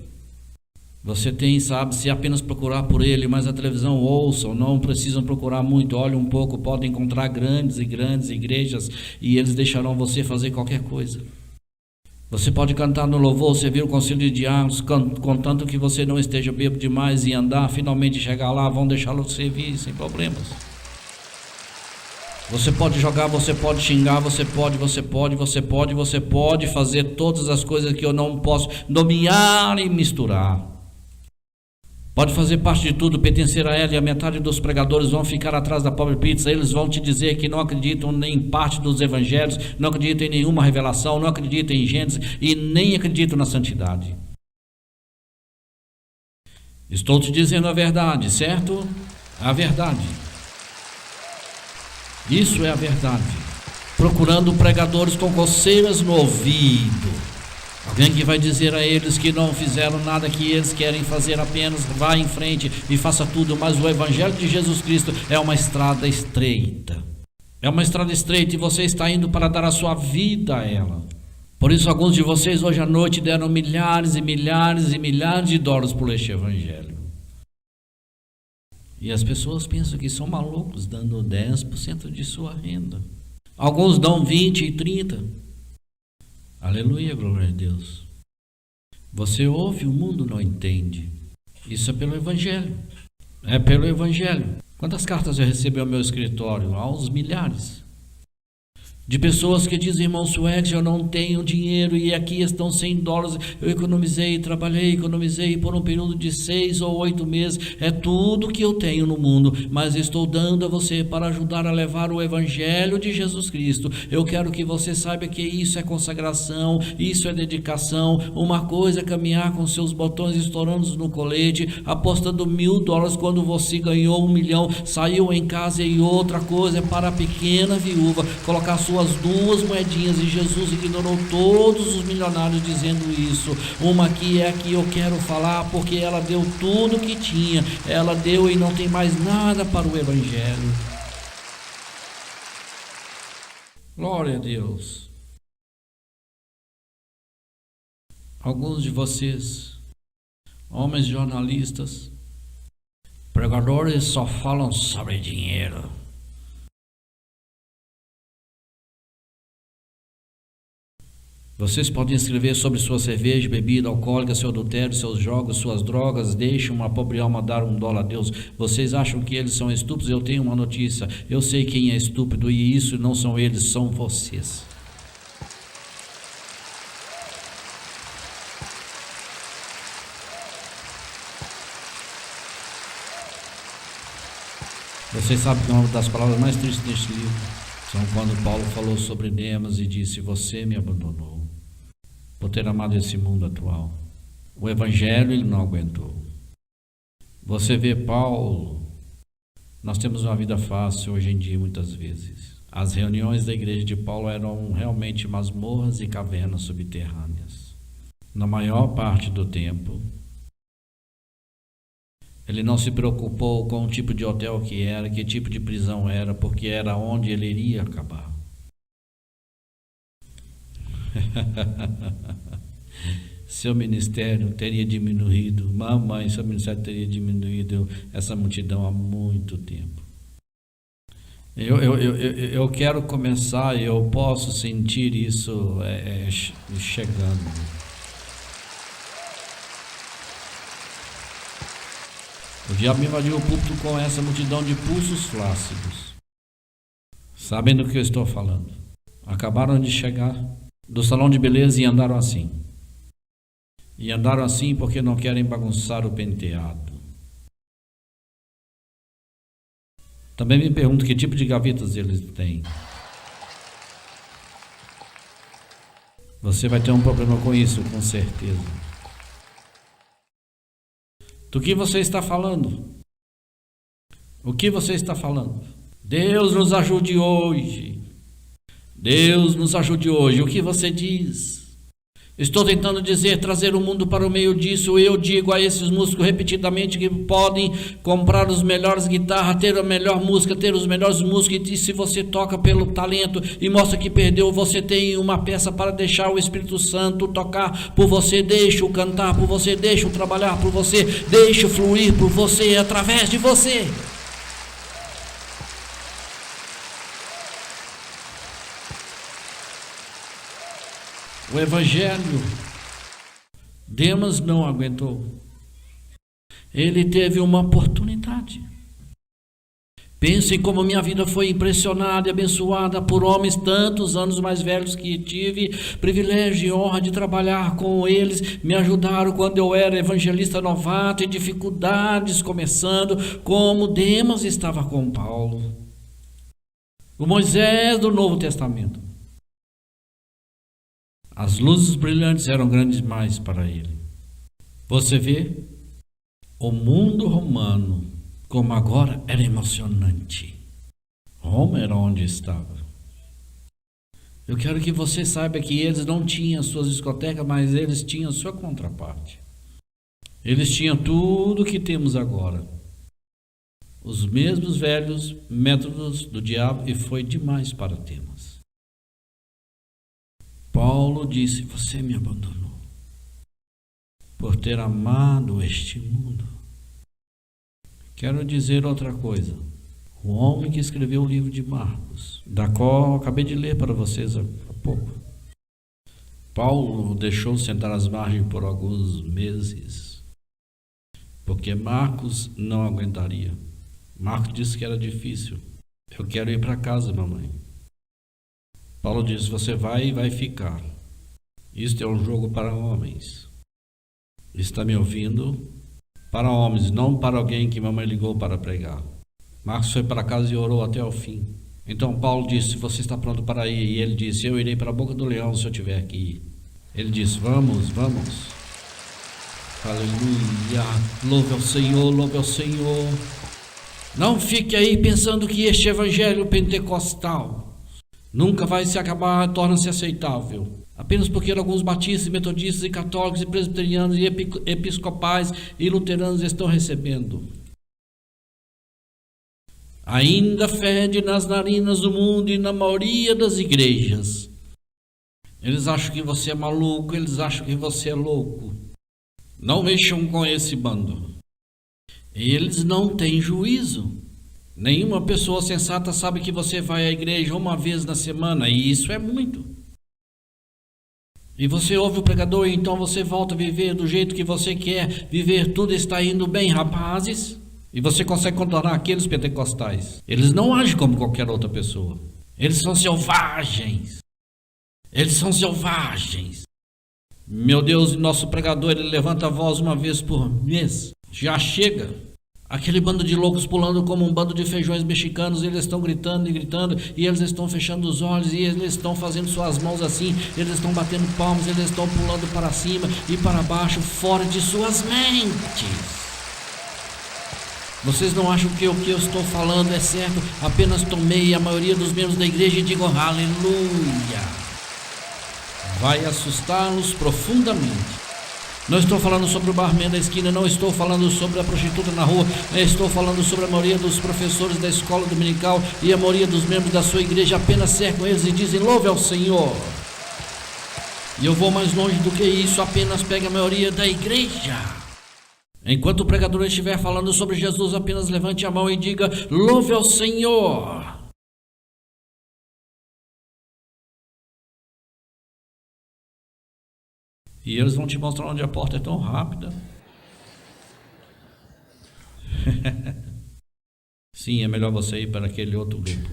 Você tem, sabe, se apenas procurar por ele, mas a televisão ouçam, não precisam procurar muito, olhem um pouco, podem encontrar grandes igrejas, e eles deixarão você fazer qualquer coisa. Você pode cantar no louvor, servir o conselho de diáconos, contanto que você não esteja bêbado demais, e andar, finalmente chegar lá, vão deixá-lo servir sem problemas. Você pode jogar, você pode xingar, você pode fazer todas as coisas que eu não posso nomear e misturar. Pode fazer parte de tudo, pertencer a ela, e a metade dos pregadores vão ficar atrás da pobre pizza. Eles vão te dizer que não acreditam nem em parte dos evangelhos, não acreditam em nenhuma revelação, não acreditam em Gênesis e nem acreditam na santidade. Estou te dizendo a verdade, certo? A verdade. Isso é a verdade. Procurando pregadores com coceiras no ouvido. Alguém que vai dizer a eles que não fizeram nada, que eles querem fazer apenas, vá em frente e faça tudo, mas o Evangelho de Jesus Cristo é uma estrada estreita. É uma estrada estreita e você está indo para dar a sua vida a ela. Por isso alguns de vocês hoje à noite deram milhares e milhares e milhares de dólares por este Evangelho. E as pessoas pensam que são malucos dando 10% de sua renda. Alguns dão 20 e 30%. Aleluia, glória a Deus. Você ouve, o mundo não entende. Isso é pelo Evangelho. É pelo Evangelho. Quantas cartas eu recebi ao meu escritório? Há uns milhares. De pessoas que dizem, irmão Suex, eu não tenho dinheiro e aqui estão $100. Eu economizei, trabalhei, economizei por um período de 6 ou 8 meses. É tudo que eu tenho no mundo, mas estou dando a você para ajudar a levar o Evangelho de Jesus Cristo. Eu quero que você saiba que isso é consagração, isso é dedicação. Uma coisa é caminhar com seus botões estourando no colete, apostando $1.000 quando você ganhou 1 milhão, saiu em casa, e outra coisa é para a pequena viúva colocar suas 2 moedinhas, e Jesus ignorou todos os milionários dizendo isso. Uma aqui é a que eu quero falar, porque ela deu tudo que tinha, ela deu e não tem mais nada para o Evangelho. Glória a Deus. Alguns de vocês, homens jornalistas, pregadores, só falam sobre dinheiro. Vocês podem escrever sobre sua cerveja, bebida alcoólica, seu adultério, seus jogos, suas drogas. Deixem uma pobre alma dar $1 a Deus. Vocês acham que eles são estúpidos? Eu tenho uma notícia. Eu sei quem é estúpido, e isso não são eles, são vocês. Vocês sabem que uma das palavras mais tristes deste livro são quando Paulo falou sobre Demas e disse: você me abandonou por ter amado esse mundo atual. O Evangelho ele não aguentou. Você vê Paulo, nós temos uma vida fácil hoje em dia muitas vezes. As reuniões da igreja de Paulo eram realmente masmorras e cavernas subterrâneas. Na maior parte do tempo, ele não se preocupou com o tipo de hotel que era, que tipo de prisão era, porque era onde ele iria acabar. Seu ministério teria diminuído, mamãe, seu ministério teria diminuído essa multidão há muito tempo. Eu quero começar, eu posso sentir isso chegando. O diabo me invadiu o púlpito com essa multidão de pulsos flácidos. Sabem do que eu estou falando? Acabaram de chegar do salão de beleza e andaram assim. E andaram assim porque não querem bagunçar o penteado. Também me pergunto que tipo de gavetas eles têm. Você vai ter um problema com isso, com certeza. Do que você está falando? O que você está falando? Deus nos ajude hoje. Deus nos ajude hoje. O que você diz? Estou tentando dizer, trazer o mundo para o meio disso. Eu digo a esses músicos repetidamente que podem comprar os melhores guitarras, ter a melhor música, ter os melhores músicos. E se você toca pelo talento e mostra que perdeu, você tem uma peça para deixar o Espírito Santo tocar por você. Deixa-o cantar por você, deixa-o trabalhar por você, deixa-o fluir por você, através de você. O Evangelho, Demas não aguentou. Ele teve uma oportunidade. Pensem como minha vida foi impressionada e abençoada por homens tantos anos mais velhos que tive privilégio e honra de trabalhar com eles. Me ajudaram quando eu era evangelista novato e dificuldades começando, como Demas estava com Paulo, o Moisés do Novo Testamento. As luzes brilhantes eram grandes demais para ele. Você vê, o mundo romano, como agora, era emocionante. Roma era onde estava. Eu quero que você saiba que eles não tinham suas discotecas, mas eles tinham sua contraparte. Eles tinham tudo que temos agora. Os mesmos velhos métodos do diabo, e foi demais para Demas. Paulo disse: você me abandonou por ter amado este mundo. Quero dizer outra coisa. O homem que escreveu o livro de Marcos, da qual eu acabei de ler para vocês há pouco, Paulo o deixou sentar às margens por alguns meses, porque Marcos não aguentaria. Marcos disse que era difícil. Eu quero ir para casa, mamãe. Paulo disse: você vai e vai ficar. Isto é um jogo para homens. Está me ouvindo? Para homens, não para alguém que mamãe ligou para pregar. Marcos foi para casa e orou até o fim. Então Paulo disse: você está pronto para ir? E ele disse: eu irei para a boca do leão se eu tiver que ir. Ele disse: vamos, vamos. Aleluia, louve ao Senhor, louve ao Senhor. Não fique aí pensando que este evangelho pentecostal nunca vai se acabar, torna-se aceitável apenas porque alguns batistas, metodistas e católicos e presbiterianos e episcopais e luteranos estão recebendo. Ainda fede nas narinas do mundo e na maioria das igrejas. Eles acham que você é maluco, eles acham que você é louco. Não mexam com esse bando. Eles não têm juízo. Nenhuma pessoa sensata sabe que você vai à igreja uma vez na semana, e isso é muito. E você ouve o pregador e então você volta a viver do jeito que você quer viver, tudo está indo bem, rapazes. E você consegue contornar aqueles pentecostais. Eles não agem como qualquer outra pessoa. Eles são selvagens. Eles são selvagens. Meu Deus, nosso pregador, ele levanta a voz uma vez por mês. Já chega. Aquele bando de loucos pulando como um bando de feijões mexicanos, eles estão gritando e gritando, e eles estão fechando os olhos, e eles estão fazendo suas mãos assim, eles estão batendo palmas, eles estão pulando para cima e para baixo, fora de suas mentes. Vocês não acham que o que eu estou falando é certo? Apenas tomei a maioria dos membros da igreja e digo aleluia. Vai assustá-los profundamente. Não estou falando sobre o barman da esquina, não estou falando sobre a prostituta na rua, estou falando sobre a maioria dos professores da escola dominical e a maioria dos membros da sua igreja apenas cercam eles e dizem louve ao Senhor. E eu vou mais longe do que isso, apenas pegue a maioria da igreja. Enquanto o pregador estiver falando sobre Jesus, apenas levante a mão e diga louve ao Senhor. E eles vão te mostrar onde a porta é tão rápida. Sim, é melhor você ir para aquele outro grupo.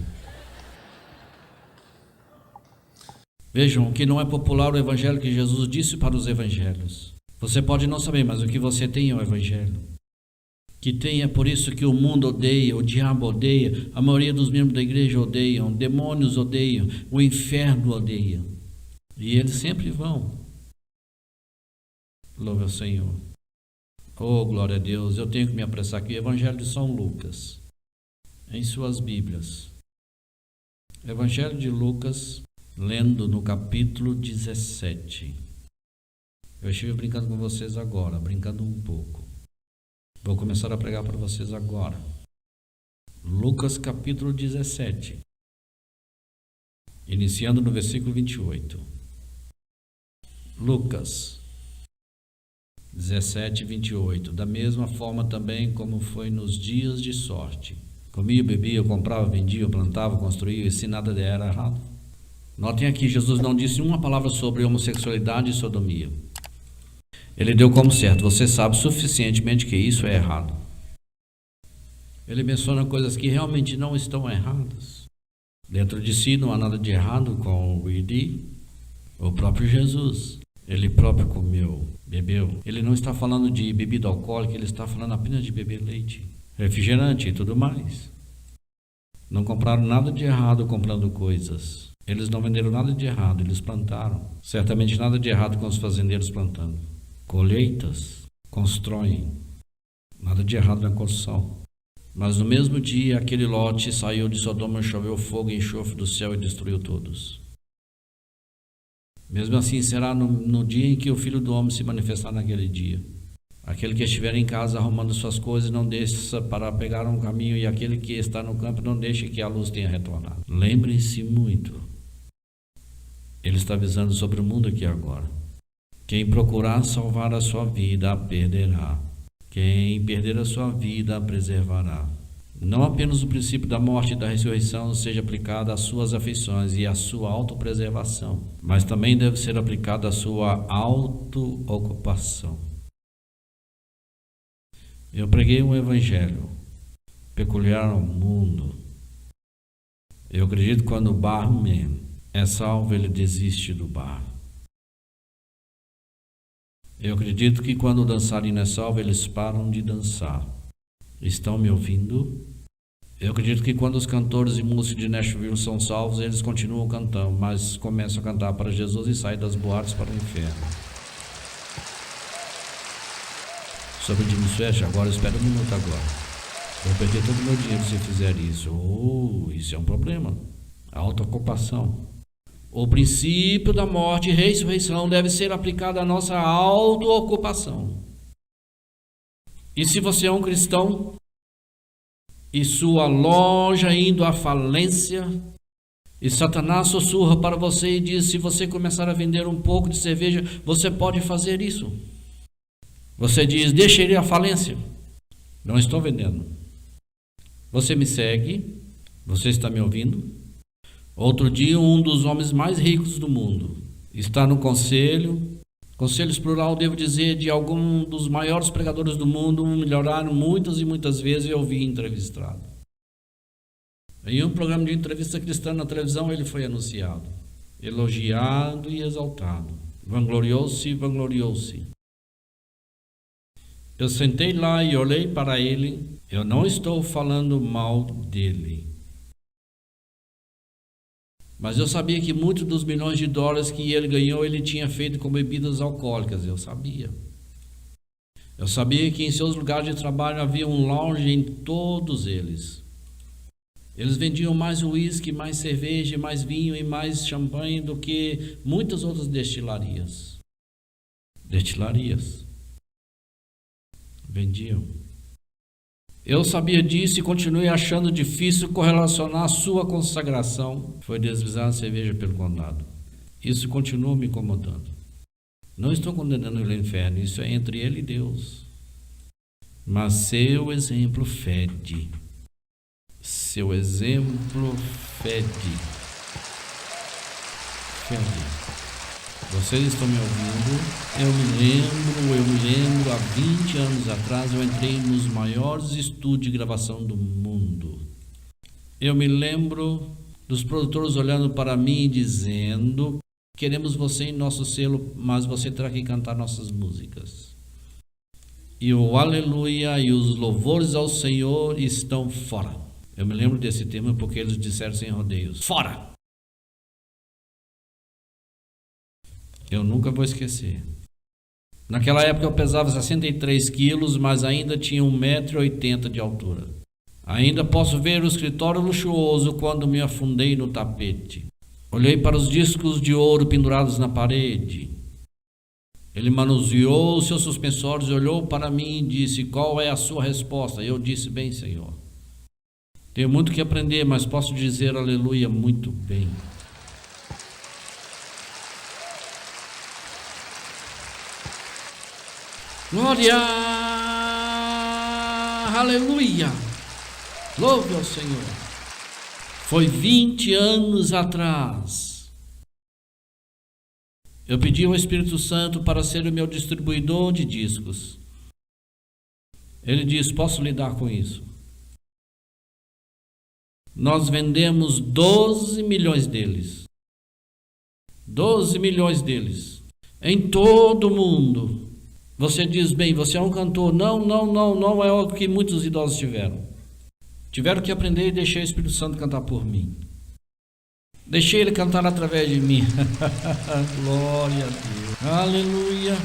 Vejam que não é popular o evangelho que Jesus disse para os evangelhos. Você pode não saber, mas o que você tem é o evangelho. Que tem é por isso que o mundo odeia, o diabo odeia, a maioria dos membros da igreja odeiam, demônios odeiam, o inferno odeia. E eles sempre vão. Louve ao Senhor. Oh, glória a Deus. Eu tenho que me apressar aqui. Evangelho de São Lucas. Em suas Bíblias. Evangelho de Lucas, lendo no capítulo 17. Eu estive brincando com vocês agora, brincando um pouco. Vou começar a pregar para vocês agora. Lucas, capítulo 17. Iniciando no versículo 28. Lucas 17, 28. Da mesma forma também como foi nos dias de sorte. Comia, bebia, comprava, vendia, plantava, construía, e se nada der era errado. Notem aqui, Jesus não disse uma palavra sobre homossexualidade e sodomia. Ele deu como certo, você sabe suficientemente que isso é errado. Ele menciona coisas que realmente não estão erradas. Dentro de si não há nada de errado com o ID. O próprio Jesus, ele próprio comeu, bebeu. Ele não está falando de bebida alcoólica, ele está falando apenas de beber leite, refrigerante e tudo mais. Não compraram nada de errado comprando coisas. Eles não venderam nada de errado, eles plantaram. Certamente nada de errado com os fazendeiros plantando. Colheitas constroem. Nada de errado na construção. Mas no mesmo dia, aquele Lote saiu de Sodoma, choveu fogo e enxofre do céu e destruiu todos. Mesmo assim será no dia em que o Filho do Homem se manifestar naquele dia. Aquele que estiver em casa arrumando suas coisas, não deixe para pegar um caminho, e aquele que está no campo, não deixe que a luz tenha retornado. Lembrem-se muito. Ele está avisando sobre o mundo aqui agora. Quem procurar salvar a sua vida, a perderá. Quem perder a sua vida, a preservará. Não apenas o princípio da morte e da ressurreição seja aplicado às suas afeições e à sua autopreservação, mas também deve ser aplicado à sua autoocupação. Eu preguei um evangelho peculiar ao mundo. Eu acredito que quando o barman é salvo, ele desiste do bar. Eu acredito que quando o dançarino é salvo, eles param de dançar. Estão me ouvindo? Eu acredito que quando os cantores e músicos de Nashville são salvos, eles continuam cantando, mas começam a cantar para Jesus e saem das boates para o inferno. Sobre Jimmy Swaggart, agora espera um minuto agora. Vou perder todo o meu dinheiro se fizer isso. Isso é um problema. A autoocupação. O princípio da morte e ressurreição deve ser aplicado à nossa autoocupação. E se você é um cristão e sua loja indo à falência, e Satanás sussurra para você e diz: se você começar a vender um pouco de cerveja, você pode fazer isso. Você diz: deixa ele à falência. Não estou vendendo. Você me segue? Você está me ouvindo? Outro dia, um dos homens mais ricos do mundo está no conselhos plural, devo dizer, de algum dos maiores pregadores do mundo, melhoraram muitas e muitas vezes, eu vi entrevistado. Em um programa de entrevista cristã na televisão, ele foi anunciado, elogiado e exaltado, vangloriou-se. Eu sentei lá e olhei para ele. Eu não estou falando mal dele, mas eu sabia que muitos dos milhões de dólares que ele ganhou, ele tinha feito com bebidas alcoólicas. Eu sabia. Eu sabia que em seus lugares de trabalho havia um lounge em todos eles. Eles vendiam mais uísque, mais cerveja, mais vinho e mais champanhe do que muitas outras destilarias. Vendiam. Eu sabia disso e continuei achando difícil correlacionar a sua consagração. Foi deslizar a cerveja pelo condado. Isso continua me incomodando. Não estou condenando ele ao inferno, isso é entre ele e Deus. Mas seu exemplo fede. Seu exemplo fede. Vocês estão me ouvindo? Eu me lembro, há 20 anos atrás, eu entrei nos maiores estúdios de gravação do mundo. Eu me lembro dos produtores olhando para mim e dizendo: queremos você em nosso selo, mas você terá que cantar nossas músicas. E o aleluia e os louvores ao Senhor estão fora. Eu me lembro desse termo porque eles disseram sem rodeios: fora! Eu nunca vou esquecer. Naquela época eu pesava 63 quilos, mas ainda tinha 1,80 m de altura. Ainda posso ver o escritório luxuoso quando me afundei no tapete. Olhei para os discos de ouro pendurados na parede. Ele manuseou seus suspensórios, olhou para mim e disse: qual é a sua resposta? Eu disse: bem, Senhor. Tenho muito que aprender, mas posso dizer aleluia muito bem. Glória! Aleluia! Louve ao Senhor! Foi 20 anos atrás. Eu pedi ao Espírito Santo para ser o meu distribuidor de discos. Ele disse: posso lidar com isso? Nós vendemos 12 milhões deles. 12 milhões deles. Em todo o mundo. Você diz, bem, você é um cantor. Não é o que muitos idosos tiveram. Tiveram que aprender e deixei o Espírito Santo cantar por mim. Deixei ele cantar através de mim. Glória a Deus. Aleluia.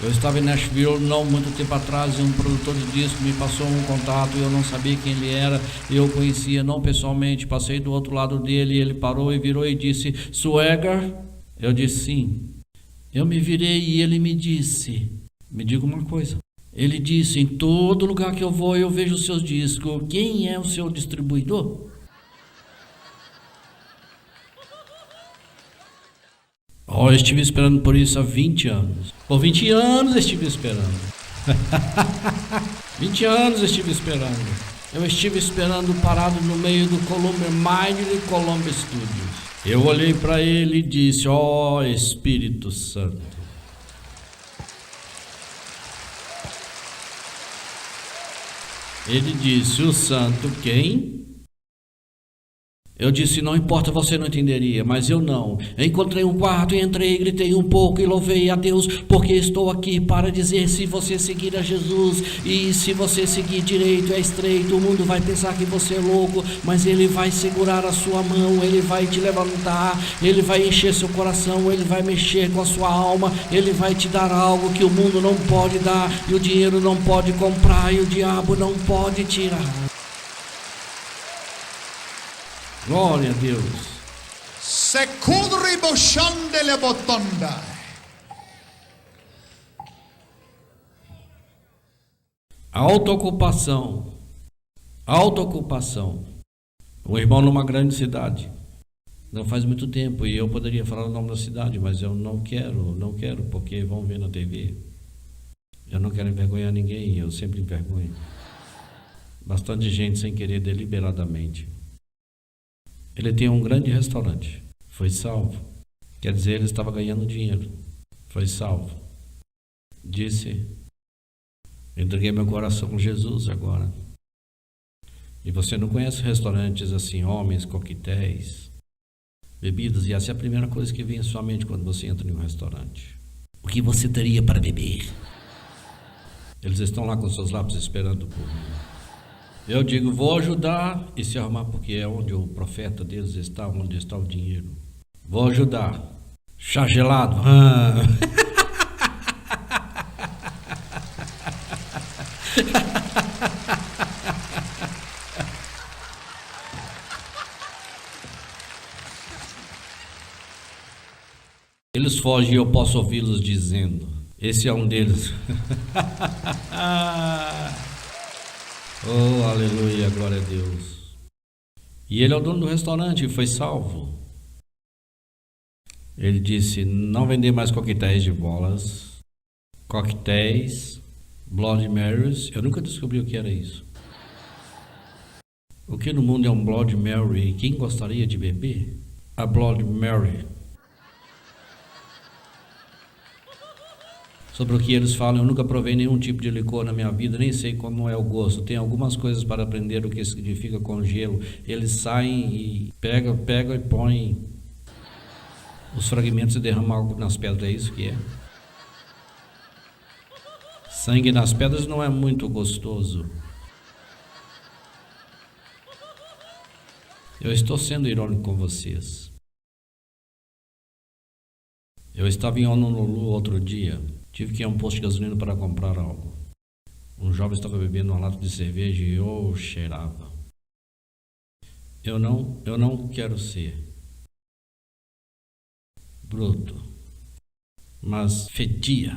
Eu estava em Nashville não muito tempo atrás e um produtor de disco me passou um contato e eu não sabia quem ele era. Eu o conhecia não pessoalmente. Passei do outro lado dele e ele parou e virou e disse, Swagger? Eu disse sim. Eu me virei e ele me disse, me diga uma coisa. Ele disse, em todo lugar que eu vou eu vejo os seus discos. Quem é o seu distribuidor? Eu estive esperando por isso há 20 anos. Por 20 anos eu estive esperando. 20 anos eu estive esperando. Eu estive esperando parado no meio do Columbia Mine e Columbia Studios. Eu olhei para ele e disse, Espírito Santo. Ele disse, o santo quem? Eu disse, não importa, você não entenderia, mas eu não. Encontrei um quarto, entrei, gritei um pouco e louvei a Deus, porque estou aqui para dizer, se você seguir a Jesus, e se você seguir direito, é estreito, o mundo vai pensar que você é louco, mas Ele vai segurar a sua mão, Ele vai te levantar, Ele vai encher seu coração, Ele vai mexer com a sua alma, Ele vai te dar algo que o mundo não pode dar, e o dinheiro não pode comprar, e o diabo não pode tirar. Glória a Deus. Autoocupação. Autoocupação. Um irmão numa grande cidade. Não faz muito tempo e eu poderia falar o nome da cidade, mas eu não quero, porque vão ver na TV. Eu não quero envergonhar ninguém, eu sempre envergonho. Bastante gente sem querer deliberadamente. Ele tem um grande restaurante. Foi salvo. Quer dizer, ele estava ganhando dinheiro. Foi salvo. Disse, entreguei meu coração com Jesus agora. E você não conhece restaurantes assim, homens, coquetéis, bebidas, e essa é a primeira coisa que vem à sua mente quando você entra em um restaurante. O que você teria para beber? Eles estão lá com seus lápis esperando por mim. Eu digo, vou ajudar e se arrumar, porque é onde o profeta deles está, onde está o dinheiro. Vou ajudar. Chá gelado. Eles fogem e eu posso ouvi-los dizendo. Esse é um deles. Oh, aleluia, glória a Deus. E ele é o dono do restaurante e foi salvo. Ele disse, não vender mais coquetéis de bolas, coquetéis, Bloody Marys. Eu nunca descobri o que era isso. O que no mundo é um Bloody Mary? Quem gostaria de beber? A Bloody Mary. Sobre o que eles falam, eu nunca provei nenhum tipo de licor na minha vida, nem sei como é o gosto. Tem algumas coisas para aprender o que significa com gelo. Eles saem e pegam e põem os fragmentos e derramam algo nas pedras, é isso que é? Sangue nas pedras não é muito gostoso. Eu estou sendo irônico com vocês. Eu estava em Honolulu outro dia. Tive que ir a um posto de gasolina para comprar algo. Um jovem estava bebendo uma lata de cerveja e eu cheirava. Eu não quero ser bruto, mas fedia.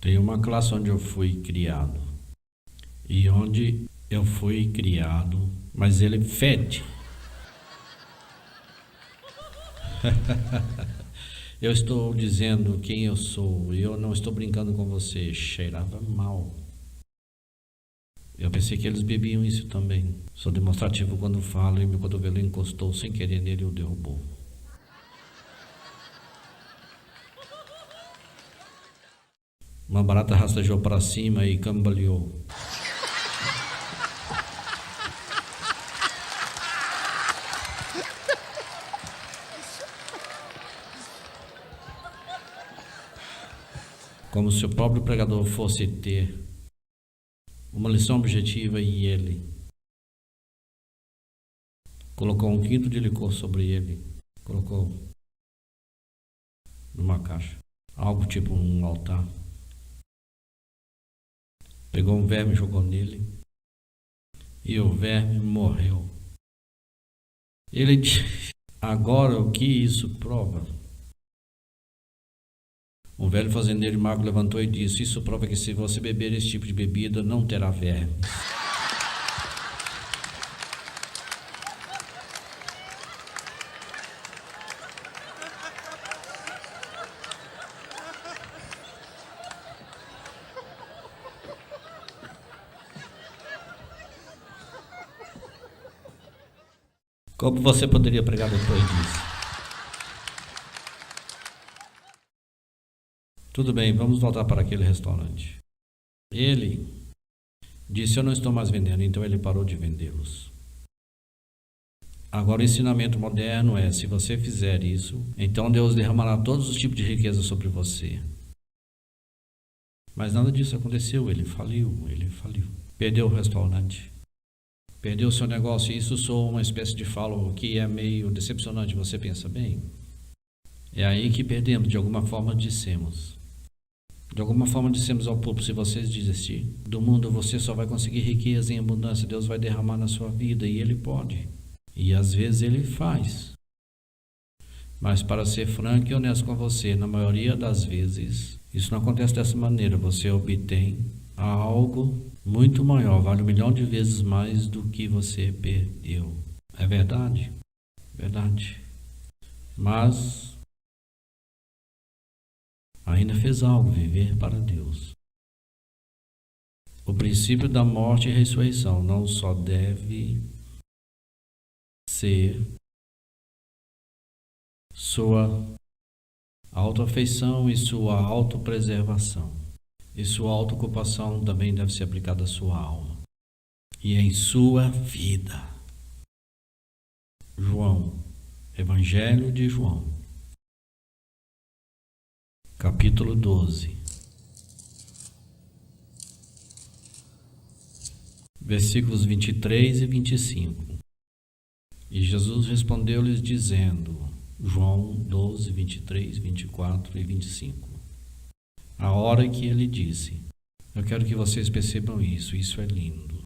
Tem uma classe onde eu fui criado. E onde eu fui criado, mas ele fede. Eu estou dizendo quem eu sou e eu não estou brincando com você. Cheirava mal. Eu pensei que eles bebiam isso também. Sou demonstrativo quando falo e meu cotovelo encostou sem querer nele e o derrubou. Uma barata rastejou para cima e cambaleou. como se o próprio pregador fosse ter uma lição objetiva e ele colocou um quinto de licor sobre ele, colocou numa caixa, algo tipo um altar. Pegou um verme e jogou nele, e o verme morreu. Ele disse: agora o que isso prova? Um velho fazendeiro mago levantou e disse: isso prova que se você beber esse tipo de bebida, não terá verme. Como você poderia pregar depois disso? Tudo bem, vamos voltar para aquele restaurante. Ele disse: eu não estou mais vendendo, então ele parou de vendê-los. Agora o ensinamento moderno é: se você fizer isso, então Deus derramará todos os tipos de riqueza sobre você. Mas nada disso aconteceu, ele faliu. Perdeu o restaurante, perdeu o seu negócio. Isso soa uma espécie de falo que é meio decepcionante, você pensa bem. É aí que perdemos, de alguma forma dissemos. De alguma forma dissemos ao público: se você desistir do mundo, você só vai conseguir riqueza em abundância. Deus vai derramar na sua vida, e Ele pode. E às vezes Ele faz. Mas para ser franco e honesto com você, na maioria das vezes, isso não acontece dessa maneira. Você obtém algo muito maior, vale 1 milhão de vezes mais do que você perdeu. É verdade? Verdade. Mas ainda fez algo: viver para Deus. O princípio da morte e ressurreição não só deve ser sua autoafeição e sua autopreservação. E sua autoocupação também deve ser aplicada à sua alma e em sua vida. João, Evangelho de João, capítulo 12, versículos 23 e 25. E Jesus respondeu-lhes dizendo, João 12, 23, 24 e 25. A hora que ele disse: eu quero que vocês percebam isso é lindo.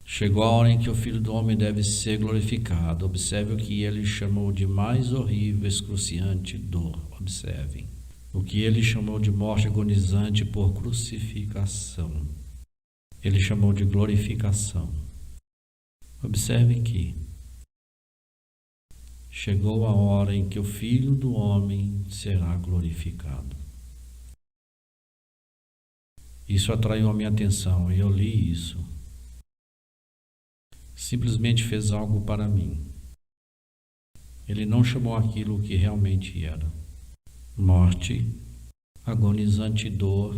Chegou a hora em que o Filho do Homem deve ser glorificado. Observe o que ele chamou de mais horrível, excruciante dor. Observem. O que ele chamou de morte agonizante por crucificação, ele chamou de glorificação. Observem que chegou a hora em que o Filho do Homem será glorificado. Isso atraiu a minha atenção e eu li isso. Simplesmente fez algo para mim. Ele não chamou aquilo que realmente era: morte, agonizante dor,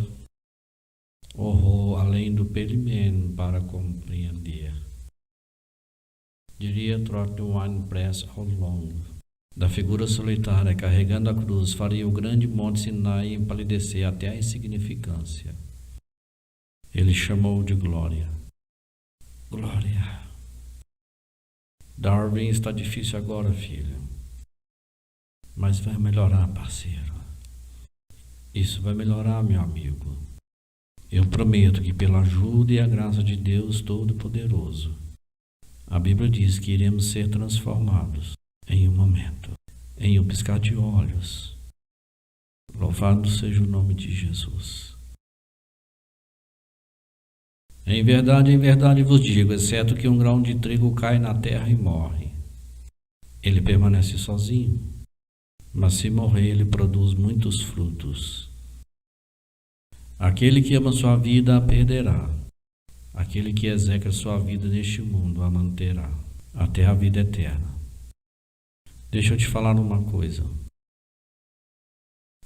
horror além do perimeno para compreender. Diria Trot Wine Press ao longo da figura solitária carregando a cruz, faria o grande monte Sinai empalidecer até a insignificância. Ele chamou de glória. Glória. Darwin, está difícil agora, filho. Mas vai melhorar, parceiro. Isso vai melhorar, meu amigo. Eu prometo que pela ajuda e a graça de Deus Todo-Poderoso, a Bíblia diz que iremos ser transformados em um momento, em um piscar de olhos. Louvado seja o nome de Jesus. Em verdade vos digo, exceto que um grão de trigo cai na terra e morre, ele permanece sozinho, mas se morrer, ele produz muitos frutos. Aquele que ama sua vida a perderá, aquele que execra sua vida neste mundo a manterá, até a vida eterna. Deixa eu te falar uma coisa.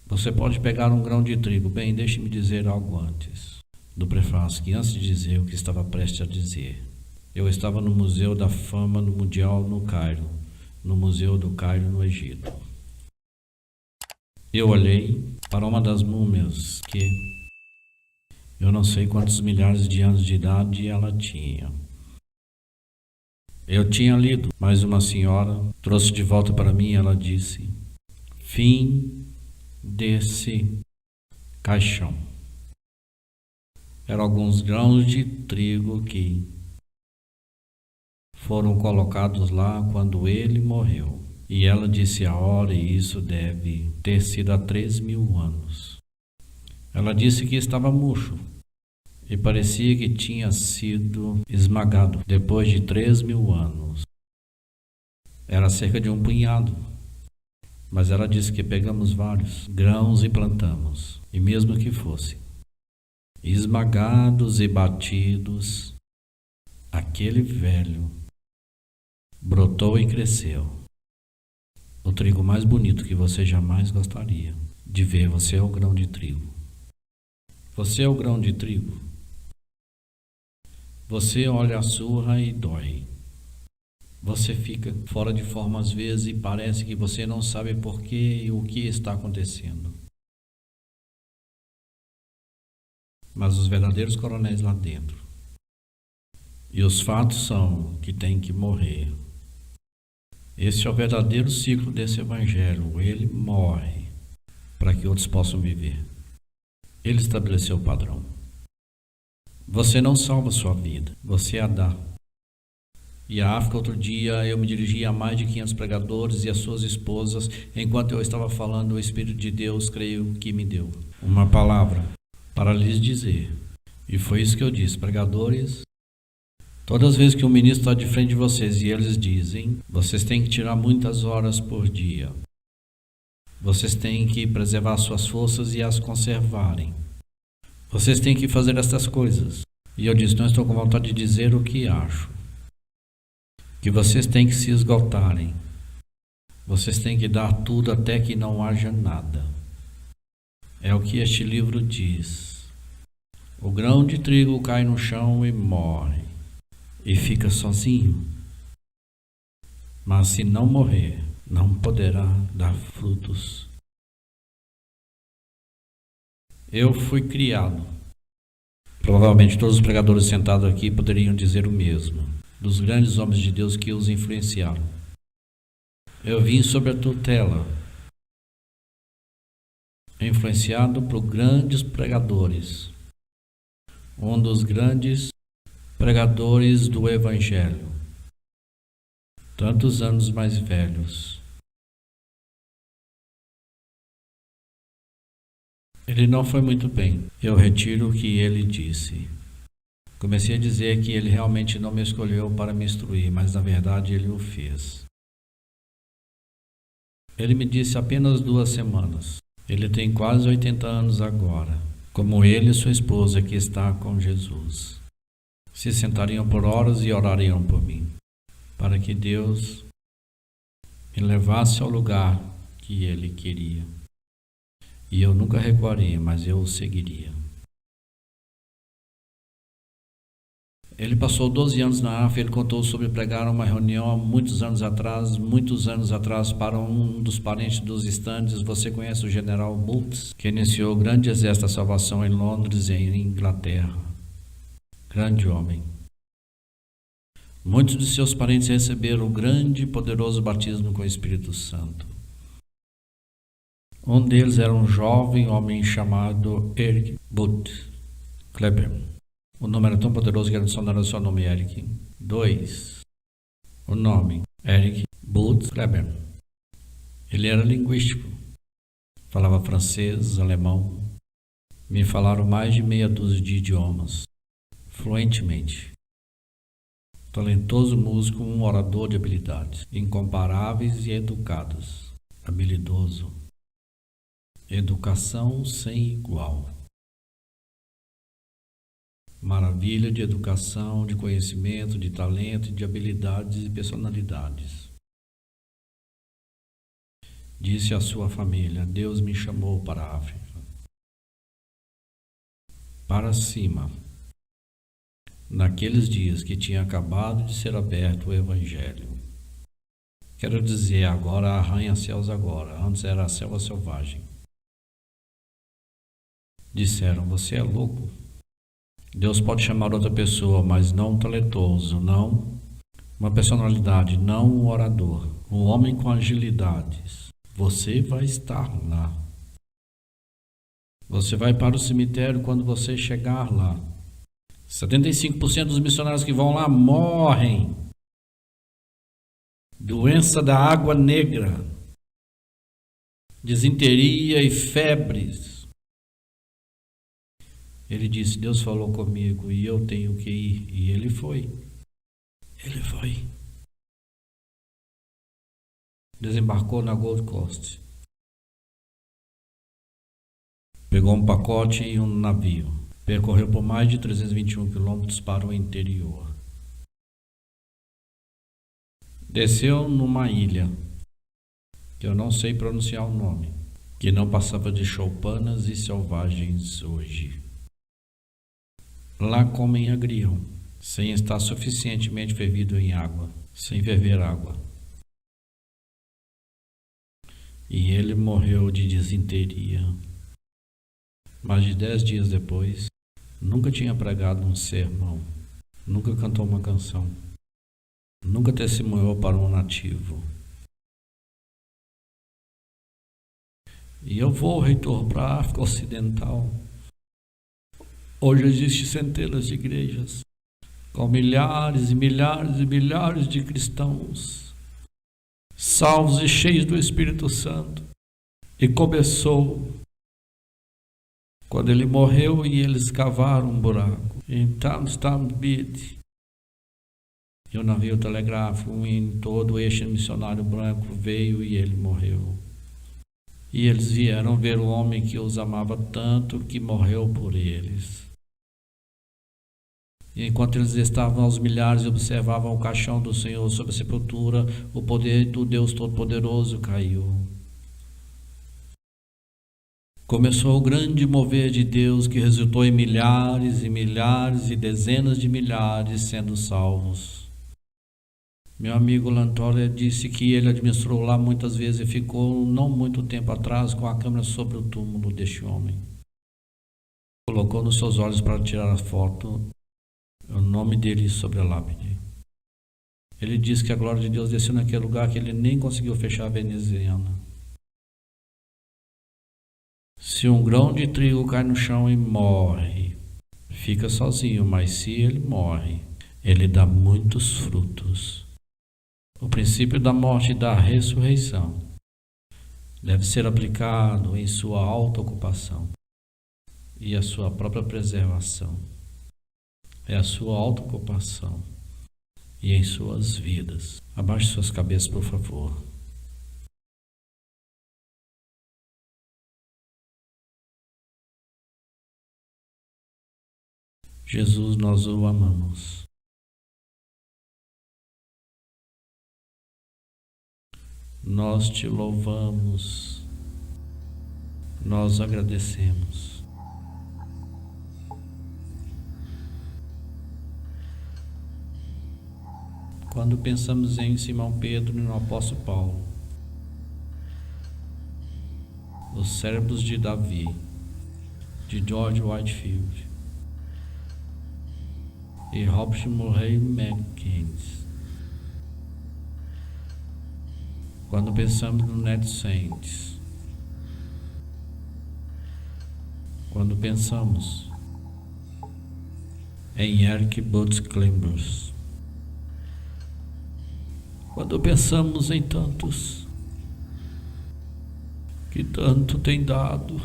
Você pode pegar um grão de trigo. Bem, deixe-me dizer algo antes do prefácio, que antes de dizer o que estava prestes a dizer, eu estava no Museu da Fama Mundial no Cairo, no Museu do Cairo, no Egito. Eu olhei para uma das múmias que eu não sei quantos milhares de anos de idade ela tinha. Eu tinha lido, mas uma senhora trouxe de volta para mim e ela disse: fim desse caixão. Eram alguns grãos de trigo que foram colocados lá quando ele morreu. E ela disse a hora, e isso deve ter sido há 3.000 anos. Ela disse que estava murcho e parecia que tinha sido esmagado depois de 3.000 anos. Era cerca de um punhado, mas ela disse que pegamos vários grãos e plantamos, e mesmo que fosse esmagados e batidos, aquele velho brotou e cresceu. O trigo mais bonito que você jamais gostaria de ver. Você é o grão de trigo. Você é o grão de trigo. Você olha a surra e dói. Você fica fora de forma às vezes e parece que você não sabe por quê e o que está acontecendo. Mas os verdadeiros coronéis lá dentro. E os fatos são que tem que morrer. Esse é o verdadeiro ciclo desse evangelho. Ele morre para que outros possam viver. Ele estabeleceu o padrão. Você não salva a sua vida, você a dá. E a África, outro dia, eu me dirigi a mais de 500 pregadores e as suas esposas. Enquanto eu estava falando, o Espírito de Deus, creio que me deu uma palavra para lhes dizer. E foi isso que eu disse: pregadores, todas as vezes que um ministro está de frente de vocês e eles dizem, vocês têm que tirar muitas horas por dia. Vocês têm que preservar suas forças e as conservarem. Vocês têm que fazer estas coisas. E eu disse: não estou com vontade de dizer o que acho. Que vocês têm que se esgotarem. Vocês têm que dar tudo até que não haja nada. É o que este livro diz. O grão de trigo cai no chão e morre. E fica sozinho. Mas se não morrer, não poderá dar frutos. Eu fui criado. Provavelmente todos os pregadores sentados aqui poderiam dizer o mesmo, dos grandes homens de Deus que os influenciaram. Eu vim sob a tutela, influenciado por grandes pregadores. Um dos grandes pregadores do Evangelho, tantos anos mais velhos. Ele não foi muito bem. Eu retiro o que ele disse. Comecei a dizer que ele realmente não me escolheu para me instruir, mas na verdade ele o fez. Ele me disse apenas 2 semanas. Ele tem quase 80 anos agora. Como ele e sua esposa que está com Jesus. Se sentariam por horas e orariam por mim, para que Deus me levasse ao lugar que ele queria. E eu nunca recuaria, mas eu o seguiria. Ele passou 12 anos na África. Ele contou sobre pregar uma reunião há muitos anos atrás, para um dos parentes dos estandes. Você conhece o general Booth, que iniciou o grande exército da salvação em Londres, em Inglaterra. Grande homem. Muitos de seus parentes receberam o grande e poderoso batismo com o Espírito Santo. Um deles era um jovem homem chamado Eric Booth Kleber. O nome era tão poderoso que era adicionado ao seu nome, Eric. 2. O nome, Eric Booth Kleber. Ele era linguístico. Falava francês, alemão. Me falaram mais de meia dúzia de idiomas, fluentemente. Talentoso músico, um orador de habilidades incomparáveis e educadas. Habilidoso. Educação sem igual. Maravilha de educação, de conhecimento, de talento, de habilidades e personalidades. Disse à sua família: Deus me chamou para a África. Para cima. Naqueles dias que tinha acabado de ser aberto o Evangelho. Quero dizer, agora arranha-céus agora, antes era a selva selvagem. Disseram: você é louco. Deus pode chamar outra pessoa, mas não um talentoso, não uma personalidade, não um orador, um homem com agilidades. Você vai estar lá. Você vai para o cemitério quando você chegar lá. 75% dos missionários que vão lá morrem. Doença da água negra, disenteria e febres. Ele disse: Deus falou comigo e eu tenho que ir. E ele foi. Ele foi. Desembarcou na Gold Coast. Pegou um pacote e um navio. Percorreu por mais de 321 quilômetros para o interior. Desceu numa ilha, que eu não sei pronunciar o nome, que não passava de choupanas e selvagens hoje. Lá comem agrião, sem estar suficientemente fervido em água, sem ferver água. E ele morreu de disenteria. Mais de 10 dias depois, nunca tinha pregado um sermão, nunca cantou uma canção, nunca testemunhou para um nativo. E eu vou, reitor, para a África Ocidental. Hoje existem centenas de igrejas, com milhares e milhares e milhares de cristãos, salvos e cheios do Espírito Santo. E começou quando ele morreu e eles cavaram um buraco em Tamstam Beach. E o navio telegráfico em todo o eixo missionário branco veio e ele morreu. E eles vieram ver o homem que os amava tanto que morreu por eles. E enquanto eles estavam aos milhares e observavam o caixão do Senhor sobre a sepultura, o poder do Deus Todo-Poderoso caiu. Começou o grande mover de Deus que resultou em milhares e milhares e dezenas de milhares sendo salvos. Meu amigo Lantoria disse que ele administrou lá muitas vezes e ficou não muito tempo atrás com a câmera sobre o túmulo deste homem. Colocou nos seus olhos para tirar a foto o nome dele sobre a lápide. Ele disse que a glória de Deus desceu naquele lugar que ele nem conseguiu fechar a veneziana. Se um grão de trigo cai no chão e morre, fica sozinho, mas se ele morre, ele dá muitos frutos. O princípio da morte e da ressurreição deve ser aplicado em sua autoocupação e a sua própria preservação. É a sua autoocupação e em suas vidas. Abaixe suas cabeças, por favor. Jesus, nós o amamos. Nós te louvamos. Nós agradecemos. Quando pensamos em Simão Pedro e no apóstolo Paulo, os cérebros de Davi, de George Whitefield e Robert Murray McKenzie, quando pensamos no Ned Saints, quando pensamos em Eric Butts Climbers, quando pensamos em tantos que tanto tem dado,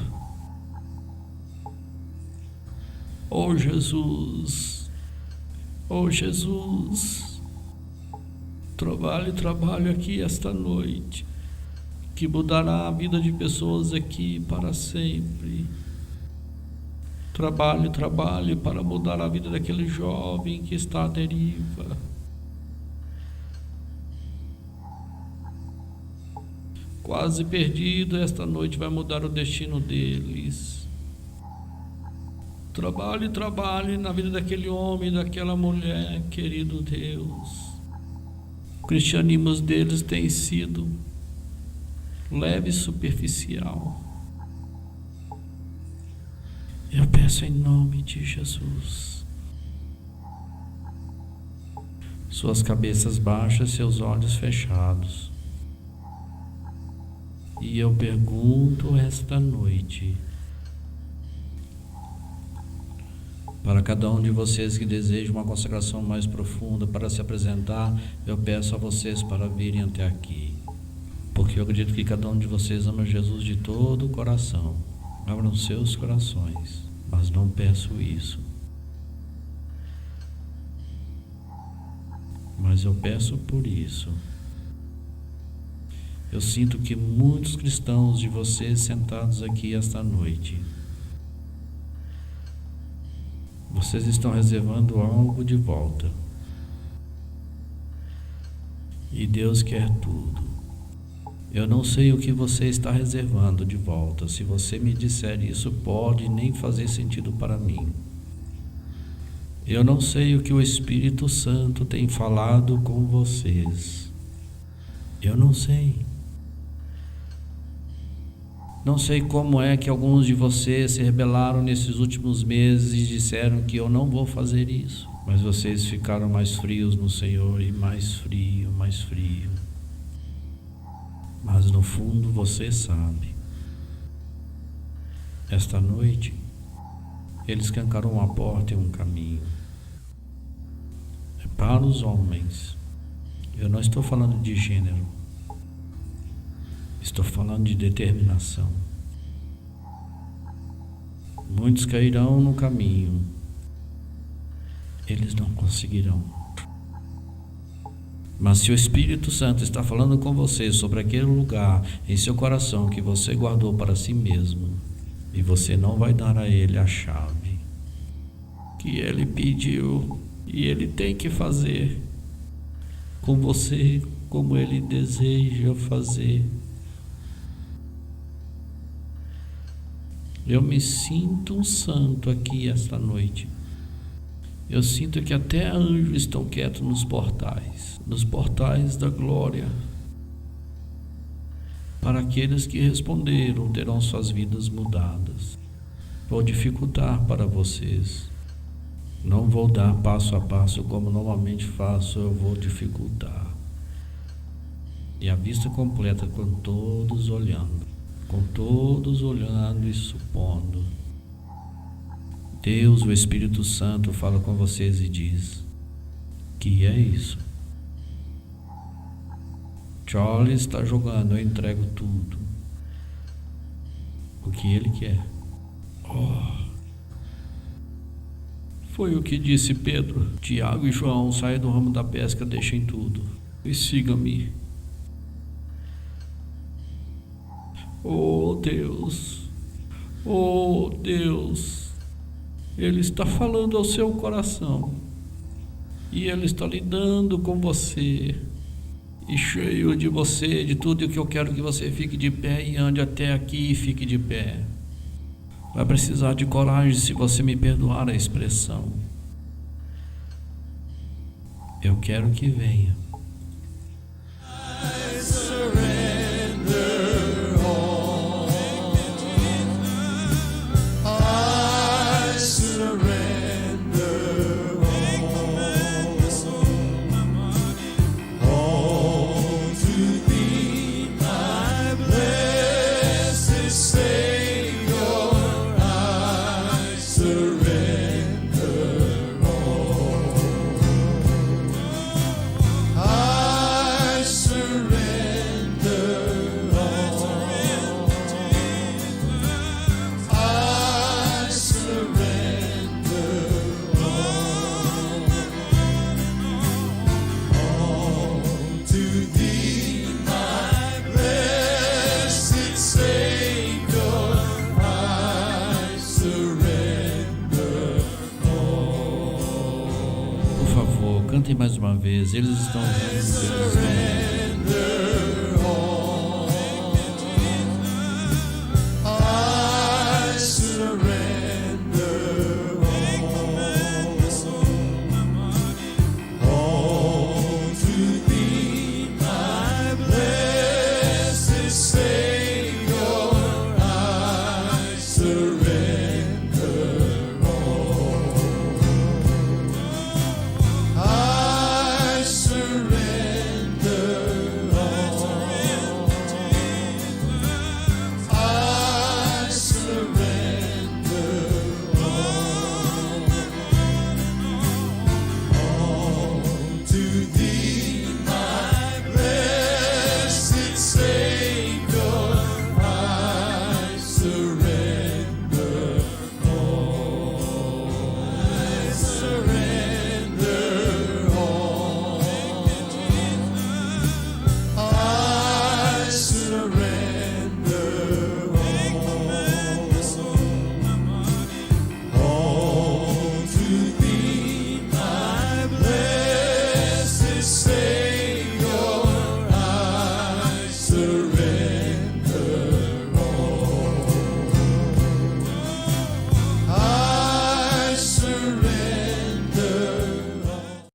oh Jesus, oh Jesus, trabalhe aqui esta noite, que mudará a vida de pessoas aqui para sempre. Trabalhe para mudar a vida daquele jovem que está à deriva. Quase perdido, esta noite vai mudar o destino deles. Trabalhe na vida daquele homem, daquela mulher, querido Deus. O cristianismo deles tem sido leve e superficial. Eu peço em nome de Jesus. Suas cabeças baixas, seus olhos fechados. E eu pergunto esta noite, para cada um de vocês que deseja uma consagração mais profunda para se apresentar, eu peço a vocês para virem até aqui, porque eu acredito que cada um de vocês ama Jesus de todo o coração. Abram seus corações, mas não peço isso. Mas eu peço por isso. Eu sinto que muitos cristãos de vocês sentados aqui esta noite, vocês estão reservando algo de volta. E Deus quer tudo. Eu não sei o que você está reservando de volta. Se você me disser isso, pode nem fazer sentido para mim. Eu não sei o que o Espírito Santo tem falado com vocês. Eu não sei. Não sei como é que alguns de vocês se rebelaram nesses últimos meses e disseram que eu não vou fazer isso. Mas vocês ficaram mais frios no Senhor e mais frio, mais frio. Mas no fundo você sabe. Esta noite, Ele escancarou uma porta e um caminho. É para os homens. Eu não estou falando de gênero. Estou falando de determinação. Muitos cairão no caminho. Eles não conseguirão. Mas se o Espírito Santo está falando com você sobre aquele lugar em seu coração que você guardou para si mesmo, e você não vai dar a Ele a chave que Ele pediu, e Ele tem que fazer com você como Ele deseja fazer. Eu me sinto um santo aqui esta noite. Eu sinto que até anjos estão quietos nos portais da glória. Para aqueles que responderam, terão suas vidas mudadas. Vou dificultar para vocês. Não vou dar passo a passo como normalmente faço, eu vou dificultar. E a vista completa com todos olhando. Com todos olhando e supondo. Deus, o Espírito Santo, fala com vocês e diz: que é isso? Charles está jogando, eu entrego tudo. O que ele quer. Foi o que disse Pedro. Tiago e João, saiam do ramo da pesca, deixem tudo e sigam-me. Oh Deus, oh Deus, Ele está falando ao seu coração, e Ele está lidando com você, e cheio de você, de tudo o que eu quero que você fique de pé e ande até aqui e fique de pé. Vai precisar de coragem, se você me perdoar a expressão. Eu quero que venha. Cantem mais uma vez, eles estão vendo. Savior, I surrender. ser.